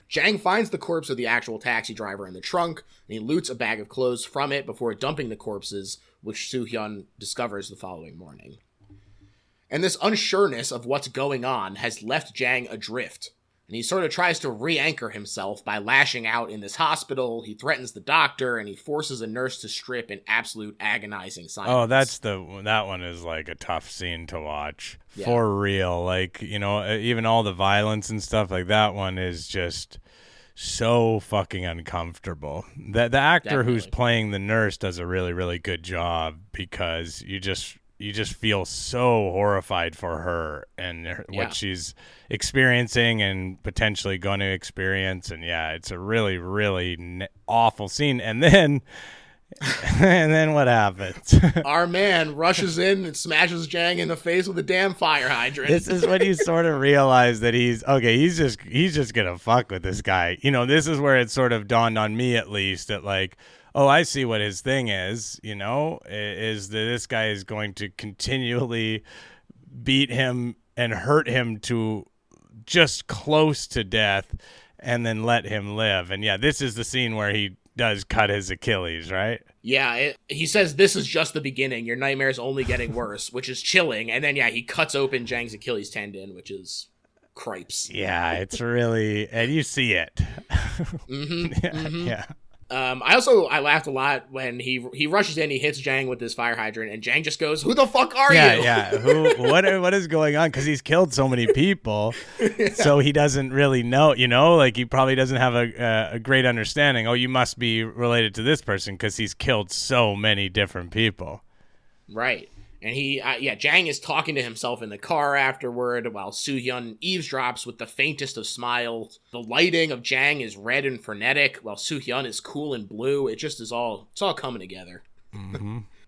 Jang finds the corpse of the actual taxi driver in the trunk, and he loots a bag of clothes from it before dumping the corpses, which Soo-hyun discovers the following morning. And this unsureness of what's going on has left Jang adrift. And he sort of tries to re-anchor himself by lashing out in this hospital. He threatens the doctor, and he forces a nurse to strip in absolute agonizing silence.
Oh, that one is like a tough scene to watch. Yeah. For real. Like, you know, even all the violence and stuff, like that one is just so fucking uncomfortable. The actor who's playing the nurse does a really, really good job because you just feel so horrified for her and what she's experiencing and potentially going to experience. And yeah, it's a really, really awful scene. And then what happens?
Our man rushes in and smashes Jang in the face with a damn fire hydrant.
This is when you sort of realize that he's just gonna fuck with this guy. You know, this is where it sort of dawned on me, at least, that like, oh, I see what his thing is, you know, is that this guy is going to continually beat him and hurt him to just close to death and then let him live. And yeah, this is the scene where he does cut his Achilles, right?
Yeah, he says this is just the beginning. Your nightmare's only getting worse, which is chilling. And then, yeah, he cuts open Jang's Achilles tendon, which is cripes.
Yeah, it's really, and you see it. Yeah.
I laughed a lot when he rushes in, he hits Jang with his fire hydrant, and Jang just goes, "Who the fuck are you?"
Yeah. What is going on? Because he's killed so many people, so he doesn't really know. You know, like he probably doesn't have a great understanding. Oh, you must be related to this person because he's killed so many different people.
Right. And Jang is talking to himself in the car afterward while Soo-hyun eavesdrops with the faintest of smiles. The lighting of Jang is red and frenetic while Soo-hyun is cool and blue. It just is it's all coming together.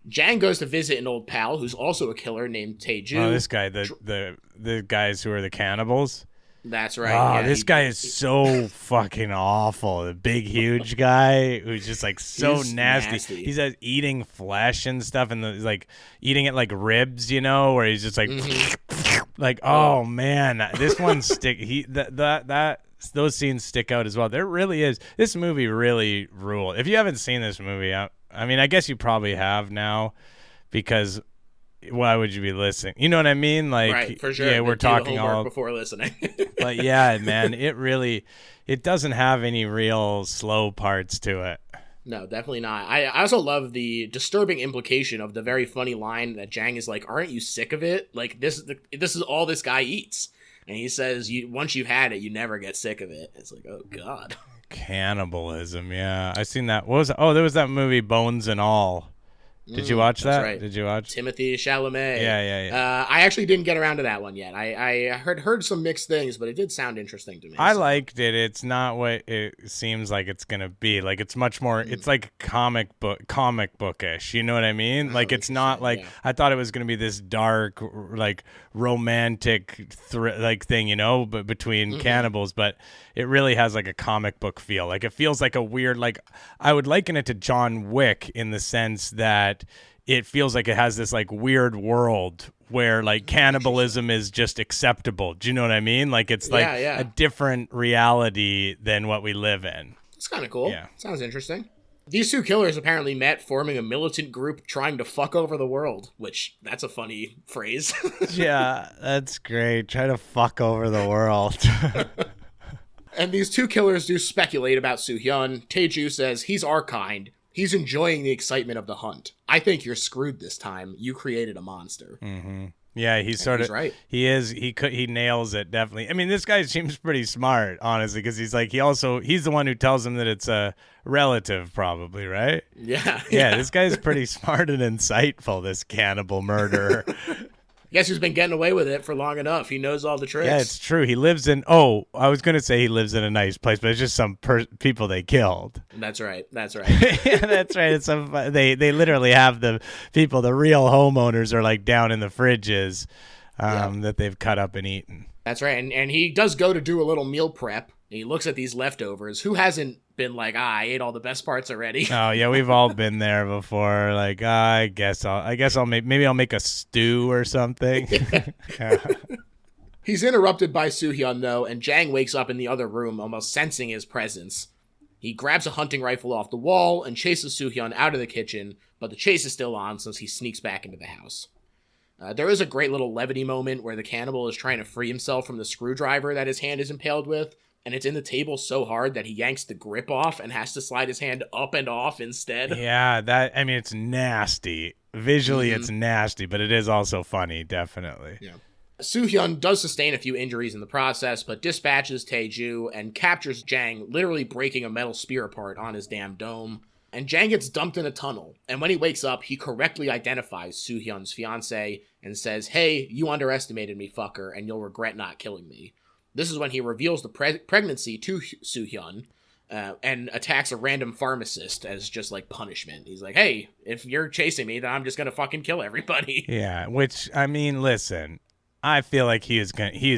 Jang goes to visit an old pal who's also a killer named Tae-ju.
Oh, this guy, the guys who are the cannibals.
That's right.
Oh,
Yeah,
this guy is so fucking awful. The big, huge guy who's just like so
He's
nasty. He's eating flesh and stuff, and he's like eating it like ribs, you know, where he's just like, like, oh man, this one stick. Those scenes stick out as well. There really is. This movie really ruled. If you haven't seen this movie, I mean, I guess you probably have now, because why would you be listening? You know what I mean? Like,
right, for sure.
Yeah, we're talking all
before listening.
But yeah, man, it doesn't have any real slow parts to it.
No, definitely not. I also love the disturbing implication of the very funny line that Jang is like, "Aren't you sick of it? Like this is all this guy eats." And he says, once you've had it, you never get sick of it. It's like, oh god.
Cannibalism, yeah. I seen that. What was it? Oh, there was that movie Bones and All. Did you watch that?
Right.
Did you watch
Timothy Chalamet?
Yeah.
I actually didn't get around to that one yet. I heard some mixed things, but it did sound interesting to me.
I liked it. It's not what it seems like it's gonna be. Like, it's much more. It's like comic bookish. You know what I mean? Like, it's not like I thought it was gonna be this dark, like romantic like thing, you know, but between cannibals. But it really has like a comic book feel. Like, it feels like a weird. Like, I would liken it to John Wick in the sense that it feels like it has this like weird world where like cannibalism is just acceptable. Do you know what I mean? Like, it's like a different reality than what we live in.
It's kind of cool.
Yeah.
Sounds interesting. These two killers apparently met, forming a militant group trying to fuck over the world, which that's a funny phrase.
Yeah, that's great. Try to fuck over the world.
And these two killers do speculate about Soo-hyun. Tae-ju says he's our kind. He's enjoying the excitement of the hunt. I think you're screwed this time. You created a monster.
Mm-hmm. Yeah, he's right. He nails it, definitely. I mean, this guy seems pretty smart, honestly, because he's the one who tells him that it's a relative, probably, right?
Yeah.
Yeah, this guy's pretty smart and insightful, this cannibal murderer.
I guess he's been getting away with it for long enough. He knows all the tricks.
Yeah, it's true. He lives in, I was going to say he lives in a nice place, but it's just some people they killed.
That's right.
Yeah, that's right. It's they literally have the real homeowners are like down in the fridges that they've cut up and eaten.
That's right. And he does go to do a little meal prep. He looks at these leftovers. Who hasn't been like, I ate all the best parts already?
Oh yeah, we've all been there before. Like, I guess I'll make a stew or something. Yeah.
He's interrupted by Soo-hyun though, and Jang wakes up in the other room, almost sensing his presence. He grabs a hunting rifle off the wall and chases Soo-hyun out of the kitchen, but the chase is still on, so he sneaks back into the house. There is a great little levity moment where the cannibal is trying to free himself from the screwdriver that his hand is impaled with, and it's in the table so hard that he yanks the grip off and has to slide his hand up and off instead.
Yeah, it's nasty. Visually, it's nasty, but it is also funny, definitely.
Yeah. Soo-hyun does sustain a few injuries in the process, but dispatches Tae-ju and captures Jang, literally breaking a metal spear apart on his damn dome. And Jang gets dumped in a tunnel, and when he wakes up, he correctly identifies Soo-hyun's fiancée and says, "Hey, you underestimated me, fucker, and you'll regret not killing me." This is when he reveals the pregnancy to Soo-hyun and attacks a random pharmacist as just like punishment. He's like, "Hey, if you're chasing me, then I'm just gonna fucking kill everybody."
Yeah, which, I mean, listen, I feel like he is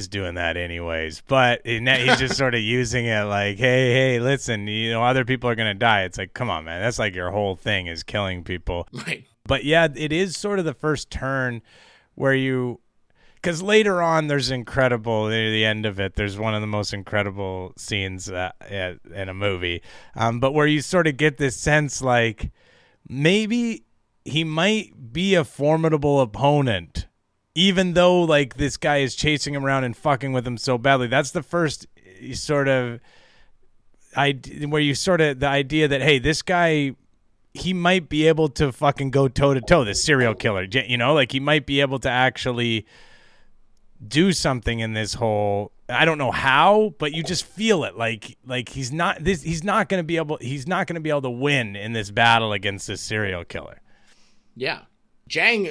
doing that anyways, but he's just sort of using it like, hey, listen, you know, other people are gonna die. It's like, come on, man, that's like your whole thing is killing people.
Right.
But yeah, it is sort of the first turn where because later on there's incredible, near the end of it, there's one of the most incredible scenes in a movie, but where you sort of get this sense like maybe he might be a formidable opponent, even though like this guy is chasing him around and fucking with him so badly. That's the first sort of the idea that, hey, this guy, he might be able to fucking go toe to toe, this serial killer, you know, like he might be able to actually do something in this whole, I don't know how, but you just feel it like he's not going to be able to win in this battle against this serial killer.
Yeah. Jang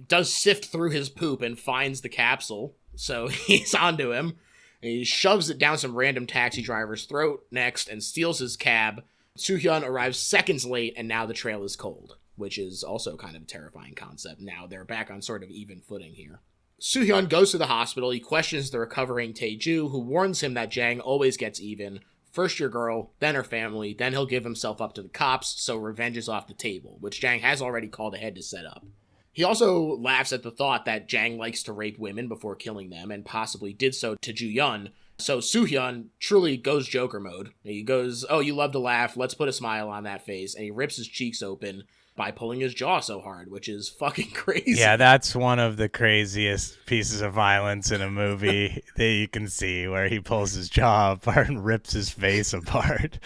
does sift through his poop and finds the capsule, so he's onto him. He shoves it down some random taxi driver's throat next and steals his cab. Soo-hyun arrives seconds late, and now the trail is cold. which is also kind of a terrifying concept. Now they're back on sort of even footing here. Soo-hyun goes to the hospital. He questions the recovering Tae-ju, who warns him that Jang always gets even. First your girl, then her family, then he'll give himself up to the cops, so revenge is off the table, which Jang has already called ahead to set up. He also laughs at the thought that Jang likes to rape women before killing them, and possibly did so to Ju-yeon. So Soo-hyun truly goes Joker mode. He goes, oh, you love to laugh, let's put a smile on that face, and he rips his cheeks open by pulling his jaw so hard, which is fucking crazy.
Yeah, that's one of the craziest pieces of violence in a movie that you can see, where he pulls his jaw apart and rips his face apart.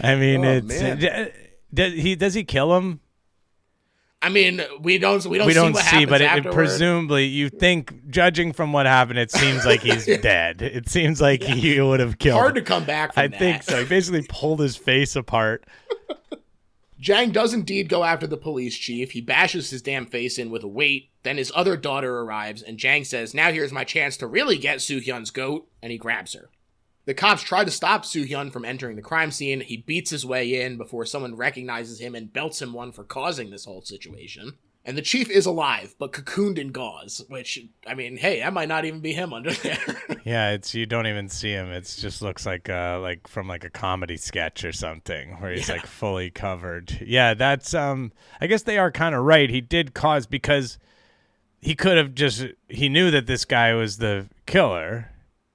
I mean, does he kill him?
I mean, we don't see what happens
but presumably, you think, judging from what happened, it seems like he's dead. It seems like he would have killed
him. Hard
him.
to come back from that.
I think so. He basically pulled his face apart.
Jang does indeed go after the police chief. He bashes his damn face in with a weight. Then his other daughter arrives, and Jang says, now here's my chance to really get Soo-hyun's goat, and he grabs her. The cops try to stop Soo-hyun from entering the crime scene. He beats his way in before someone recognizes him and belts him one for causing this whole situation. And the chief is alive, but cocooned in gauze, which, I mean, hey, that might not even be him under there.
Yeah, you don't even see him. It just looks like from a comedy sketch or something, where he's like fully covered. Yeah, that's I guess they are kind of right. He did cause, because he could have he knew that this guy was the killer.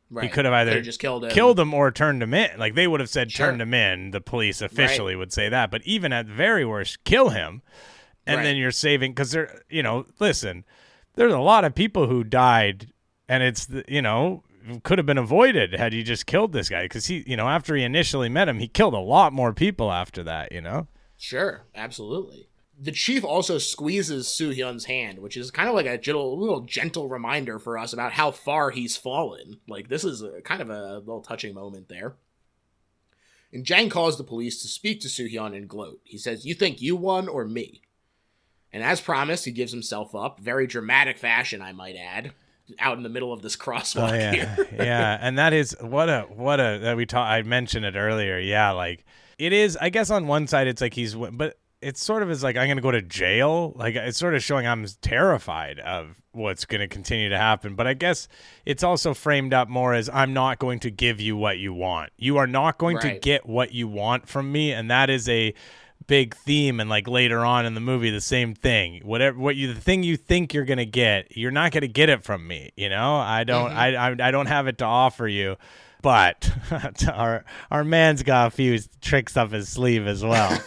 Right. He could have either
just killed him
or turned him in. Like, they would have said turned him in. The police officially would say that. But even at the very worst, kill him. And then you're saving, because listen, there's a lot of people who died, and it's, could have been avoided had you just killed this guy. Because he, after he initially met him, he killed a lot more people after that,
Sure, absolutely. The chief also squeezes Soo-hyun's hand, which is kind of like a little gentle reminder for us about how far he's fallen. Like, this is kind of a little touching moment there. And Jang calls the police to speak to Soo-hyun and gloat. He says, you think you won or me? And as promised, he gives himself up. Very dramatic fashion, I might add, out in the middle of this crosswalk here.
Yeah, and that is I mentioned it earlier. Yeah, like, it is, I guess on one side it's like but it's sort of is like, I'm going to go to jail. Like, it's sort of showing I'm terrified of what's going to continue to happen. But I guess it's also framed up more as, I'm not going to give you what you want. You are not going to get what you want from me. And that is a big theme. And like later on in the movie, the same thing. The thing you think you're going to get, you're not going to get it from me. I don't, I don't have it to offer you. But our man's got a few tricks up his sleeve as well.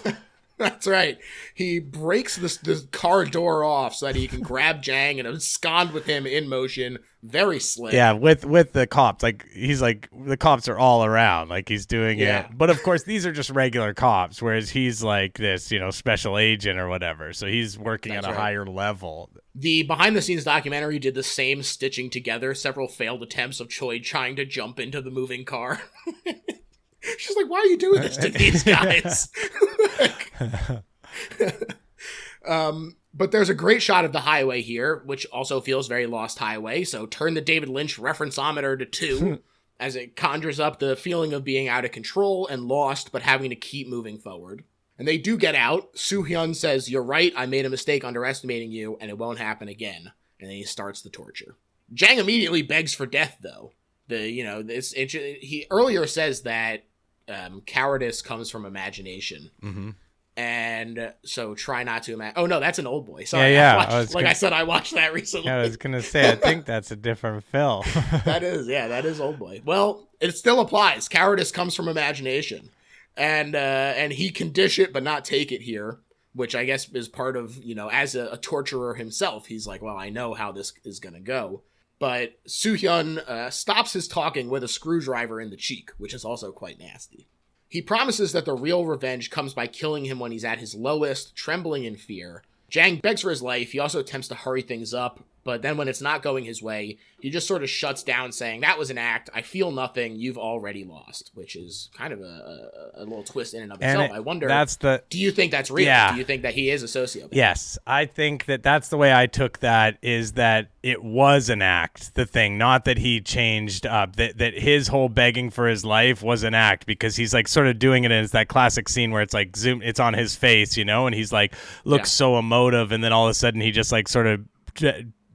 That's right. He breaks this car door off so that he can grab Jang and abscond with him in motion. Very slick.
Yeah, with the cops. Like, he's like, the cops are all around. Like, he's doing it. But of course, these are just regular cops, whereas he's like this, special agent or whatever. So he's working at a higher level.
The behind-the-scenes documentary did the same stitching together several failed attempts of Choi trying to jump into the moving car. She's like, why are you doing this to these guys? But there's a great shot of the highway here, which also feels very Lost Highway. So turn the David Lynch referenceometer to 2 as it conjures up the feeling of being out of control and lost, but having to keep moving forward. And they do get out. Soo-hyun says, you're right, I made a mistake underestimating you, and it won't happen again. And then he starts the torture. Jang immediately begs for death, though. He earlier says that cowardice comes from imagination. Mm-hmm. And so try not to imagine. Oh, no, that's an Old Boy. Sorry.
Yeah.
I watched that recently.
I was going to say, I think that's a different film.
That is Old Boy. Well, it still applies. Cowardice comes from imagination. And he can dish it, but not take it here, which I guess is part of, as a torturer himself, he's like, well, I know how this is going to go. But Soo-hyun stops his talking with a screwdriver in the cheek, which is also quite nasty. He promises that the real revenge comes by killing him when he's at his lowest, trembling in fear. Jang begs for his life. He also attempts to hurry things up, But then when it's not going his way, he just sort of shuts down saying, that was an act. I feel nothing. You've already lost, which is kind of a little twist in and of itself. I wonder, do you think that's real?
Yeah.
Do you think that he is a sociopath?
Yes. I think that that's the way I took that, is that it was an act, the thing, not that he changed up, that his whole begging for his life was an act, because he's like sort of doing it, and it's that classic scene where it's like zoom, it's on his face, you know, and he's like, looks so emotive, and then all of a sudden he just like sort of,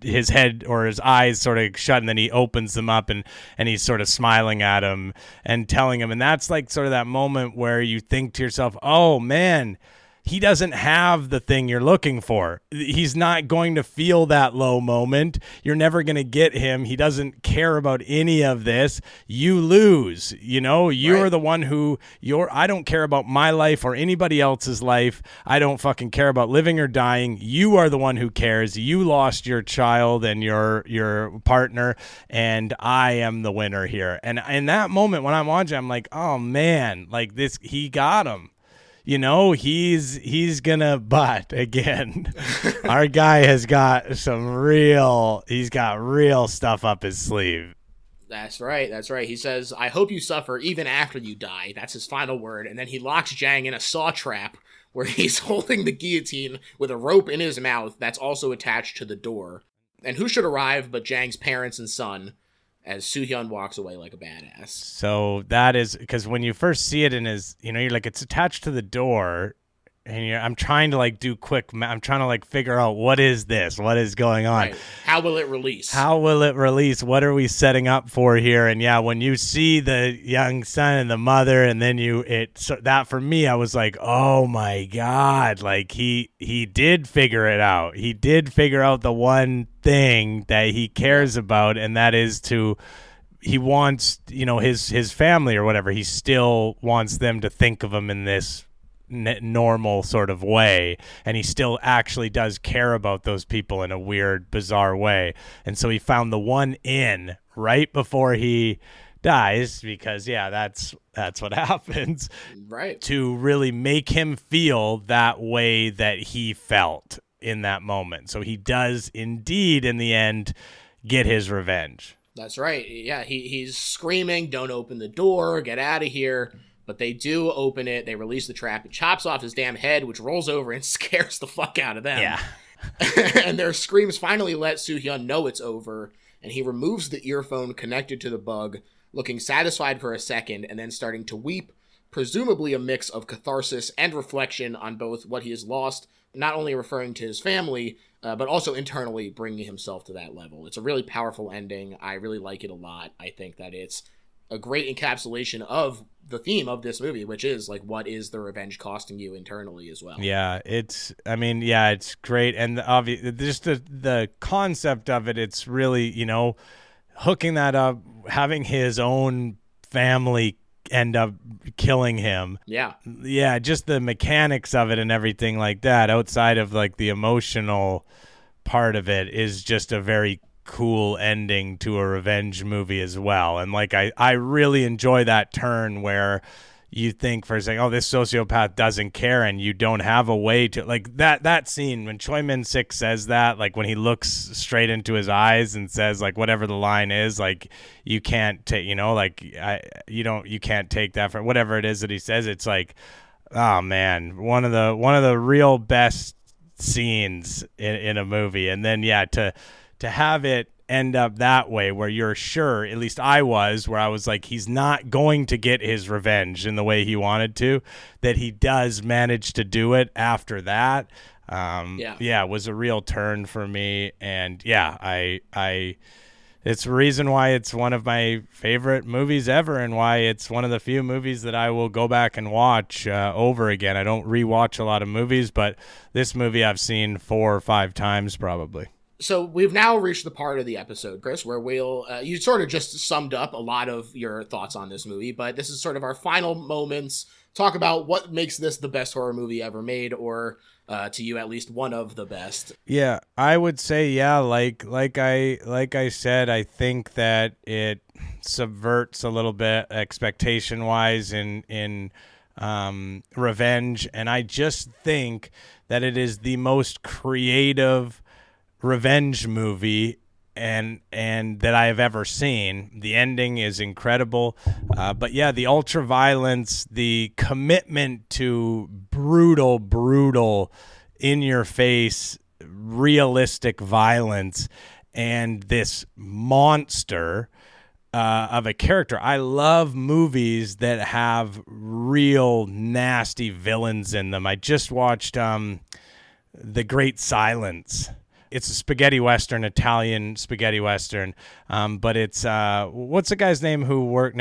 his head or his eyes sort of shut, and then he opens them up, and he's sort of smiling at him and telling him. And that's like sort of that moment where you think to yourself, oh man, he doesn't have the thing you're looking for. He's not going to feel that low moment. You're never going to get him. He doesn't care about any of this. You lose. You know, you're the one who I don't care about my life or anybody else's life. I don't fucking care about living or dying. You are the one who cares. You lost your child and your partner, and I am the winner here. And in that moment when I'm watching, I'm like, oh man, like this, he got him. You know, he's gonna, but again, our guy has got he's got real stuff up his sleeve.
That's right. He says, I hope you suffer even after you die. That's his final word. And then he locks Jang in a saw trap where he's holding the guillotine with a rope in his mouth that's also attached to the door. And who should arrive but Jang's parents and son, as Soo-hyun walks away like a badass.
So that is, because when you first see it in his, you know, you're like, it's attached to the door, and I'm trying to like do I'm trying to like figure out, what is this? What is going on?
Right. How will it release?
What are we setting up for here? And yeah, when you see the young son and the mother, and then that for me, I was like, oh my God, like he did figure it out. He did figure out the one thing that he cares about, and that is he wants, you know, his family or whatever. He still wants them to think of him in this normal sort of way, and he still actually does care about those people in a weird, bizarre way. And so he found the one in right before he dies, because that's what happens,
right,
to really make him feel that way that he felt in that moment. So he does indeed in the end get his revenge.
That's right. Yeah, he's screaming, don't open the door, get out of here. But they do open it. They release the trap. It chops off his damn head, which rolls over and scares the fuck out of them.
Yeah.
And their screams finally let Soo-hyun know it's over. And he removes the earphone connected to the bug, looking satisfied for a second, and then starting to weep, presumably a mix of catharsis and reflection on both what he has lost, not only referring to his family, but also internally bringing himself to that level. It's a really powerful ending. I really like it a lot. I think that it's a great encapsulation of the theme of this movie, which is like, what is the revenge costing you internally as well?
Yeah, it's great. And just the concept of it, it's really, you know, hooking that up, having his own family end up killing him. Yeah, just the mechanics of it and everything like that, outside of like the emotional part of it, is just a very cool ending to a revenge movie as well. And like I really enjoy that turn where you think for a second, oh, this sociopath doesn't care, and you don't have a way to, like, that scene when Choi Min-sik says that, like when he looks straight into his eyes and says like whatever the line is, like you can't take, you know, like you can't take that for whatever it is that he says. It's like, oh man, one of the real best scenes in a movie. And then to have it end up that way, where you're sure, at least I was, where I was like, he's not going to get his revenge in the way he wanted to, that he does manage to do it after that. It was a real turn for me. And it's the reason why it's one of my favorite movies ever, and why it's one of the few movies that I will go back and watch over again. I don't rewatch a lot of movies, but this movie I've seen 4 or 5 times probably.
So we've now reached the part of the episode, Chris, where you sort of just summed up a lot of your thoughts on this movie, but this is sort of our final moments. Talk about what makes this the best horror movie ever made, or to you at least one of the best.
Yeah, I would say like I said, I think that it subverts a little bit expectation wise in revenge, and I just think that it is the most creative revenge movie and that I have ever seen. The ending is incredible, but yeah, the ultra violence, the commitment to brutal, in your face, realistic violence, and this monster of a character. I love movies that have real nasty villains in them. I just watched The Great Silence. It's a spaghetti western, Italian spaghetti western, but it's what's the guy's name who worked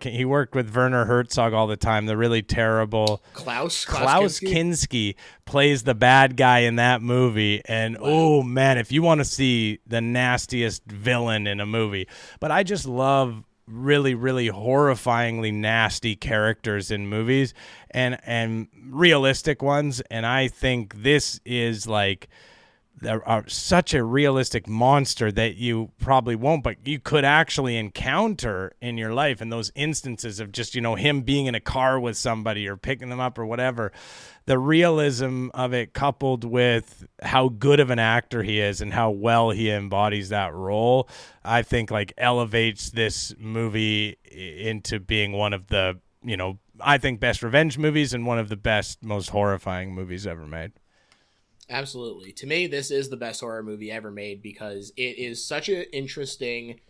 he worked with Werner Herzog all the time. The really terrible
Klaus
Kinski plays the bad guy in that movie, and oh man, if you want to see the nastiest villain in a movie, but I just love really horrifyingly nasty characters in movies and realistic ones, and I think this is like such a realistic monster that you probably won't, but you could actually encounter in your life, in those instances of just, him being in a car with somebody or picking them up or whatever. The realism of it, coupled with how good of an actor he is and how well he embodies that role, I think like elevates this movie into being one of the, I think best revenge movies and one of the best, most horrifying movies ever made.
Absolutely. To me, this is the best horror movie ever made because it is such an interesting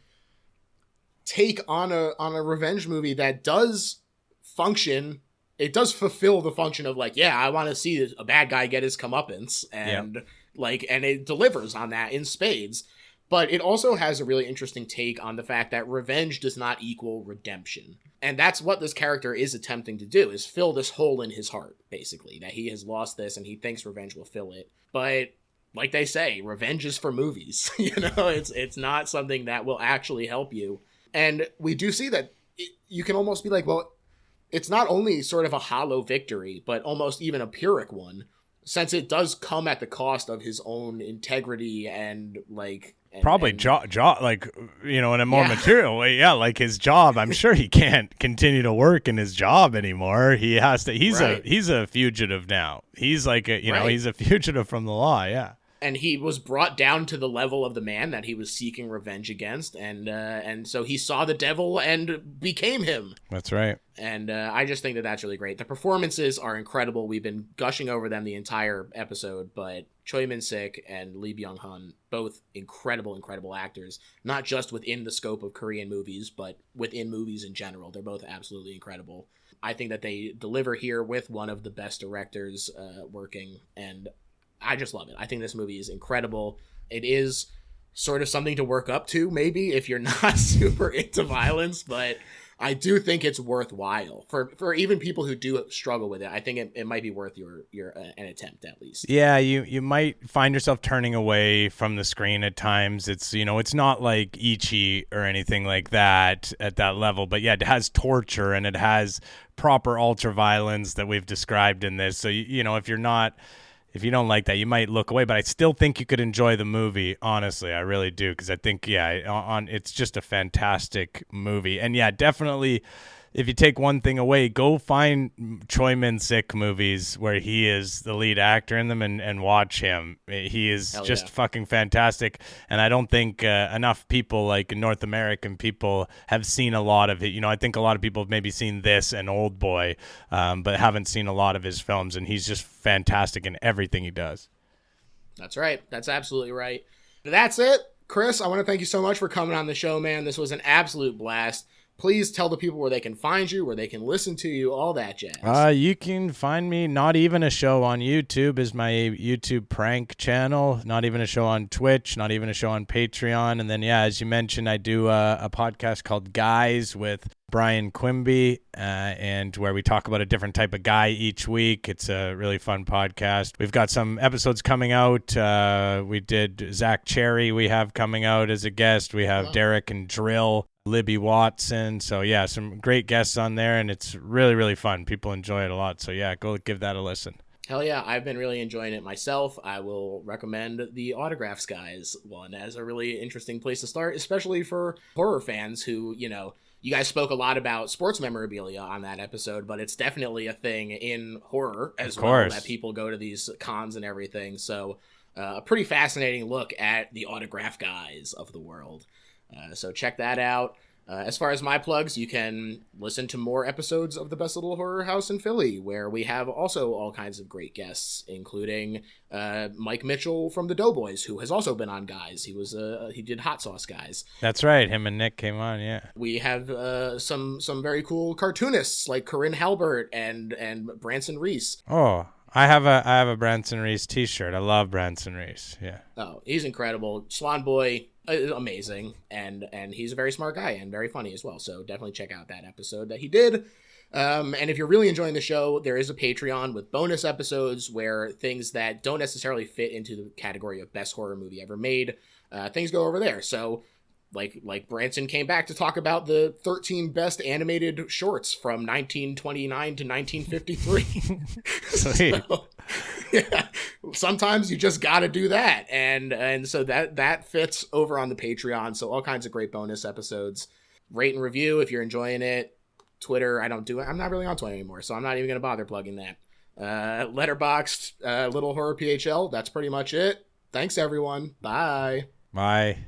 take on a revenge movie that does function. It does fulfill the function of like, yeah, I want to see a bad guy get his comeuppance, and and it delivers on that in spades. But it also has a really interesting take on the fact that revenge does not equal redemption. And that's what this character is attempting to do, is fill this hole in his heart, basically, that he has lost this and he thinks revenge will fill it. But like they say, revenge is for movies. It's not something that will actually help you. And we do see that you can almost be like, well, it's not only sort of a hollow victory, but almost even a Pyrrhic one, since it does come at the cost of his own integrity and like...
Probably job, like, in a more material way. Yeah, like his job. I'm sure he can't continue to work in his job anymore. He has to. He's a fugitive now. He's like he's a fugitive from the law. Yeah.
And he was brought down to the level of the man that he was seeking revenge against, and so he saw the devil and became him.
That's right.
And I just think that that's really great. The performances are incredible. We've been gushing over them the entire episode, but Choi Min-sik and Lee Byung-hun, both incredible actors, not just within the scope of Korean movies, but within movies in general. They're both absolutely incredible. I think that they deliver here with one of the best directors working, and I just love it. I think this movie is incredible. It is sort of something to work up to, maybe, if you're not super into violence, but I do think it's worthwhile for even people who do struggle with it. I think it might be worth your an attempt, at least.
Yeah, you might find yourself turning away from the screen at times. It's it's not like Ichi or anything like that at that level, but yeah, it has torture and it has proper ultra violence that we've described in this. So if you don't like that, you might look away, but I still think you could enjoy the movie. Honestly, I really do, because I think, it's just a fantastic movie. And yeah, definitely, if you take one thing away, go find Choi Min-sik movies where he is the lead actor in them and watch him. He is fucking fantastic. And I don't think enough people, like North American people, have seen a lot of it. I think a lot of people have maybe seen this and Old Boy, but haven't seen a lot of his films. And he's just fantastic in everything he does.
That's right. That's absolutely right. That's it. Chris, I want to thank you so much for coming on the show, man. This was an absolute blast. Please tell the people where they can find you, where they can listen to you, all that jazz.
You can find me. Not Even a Show on YouTube is my YouTube prank channel. Not Even a Show on Twitch. Not Even a Show on Patreon. And then, as you mentioned, I do a podcast called Gayest with Brian Quimby, and where we talk about a different type of guy each week. It's a really fun podcast. We've got some episodes coming out. We did Zach Cherry we have coming out as a guest. We have Derek and Drill, Libby Watson. So yeah, some great guests on there, and it's really, really fun. People enjoy it a lot. So yeah, go give that a listen.
Hell yeah, I've been really enjoying it myself. I will recommend the Autographs Guys one as a really interesting place to start, especially for horror fans who, you guys spoke a lot about sports memorabilia on that episode, but it's definitely a thing in horror as well, that people go to these cons and everything. So a pretty fascinating look at the autograph guys of the world. So check that out. As far as my plugs, you can listen to more episodes of the Best Little Horror House in Philly, where we have also all kinds of great guests, including Mike Mitchell from the Doughboys, who has also been on Guys. He did Hot Sauce Guys.
That's right. Him and Nick came on, yeah.
We have some very cool cartoonists like Corinne Halbert and Branson Reese.
Oh, I have a Branson Reese T-shirt. I love Branson Reese. Yeah.
Oh, he's incredible. Swan Boy, amazing, and he's a very smart guy and very funny as well. So definitely check out that episode that he did. And if you're really enjoying the show, there is a Patreon with bonus episodes where things that don't necessarily fit into the category of best horror movie ever made, things go over there. So like Branson came back to talk about the 13 best animated shorts from 1929 to 1953. So, yeah, sometimes you just got to do that. And so that fits over on the Patreon. So all kinds of great bonus episodes. Rate and review if you're enjoying it. Twitter, I'm not really on Twitter anymore, so I'm not even going to bother plugging that. Letterboxd, Little Horror PHL. That's pretty much it. Thanks, everyone. Bye.
Bye.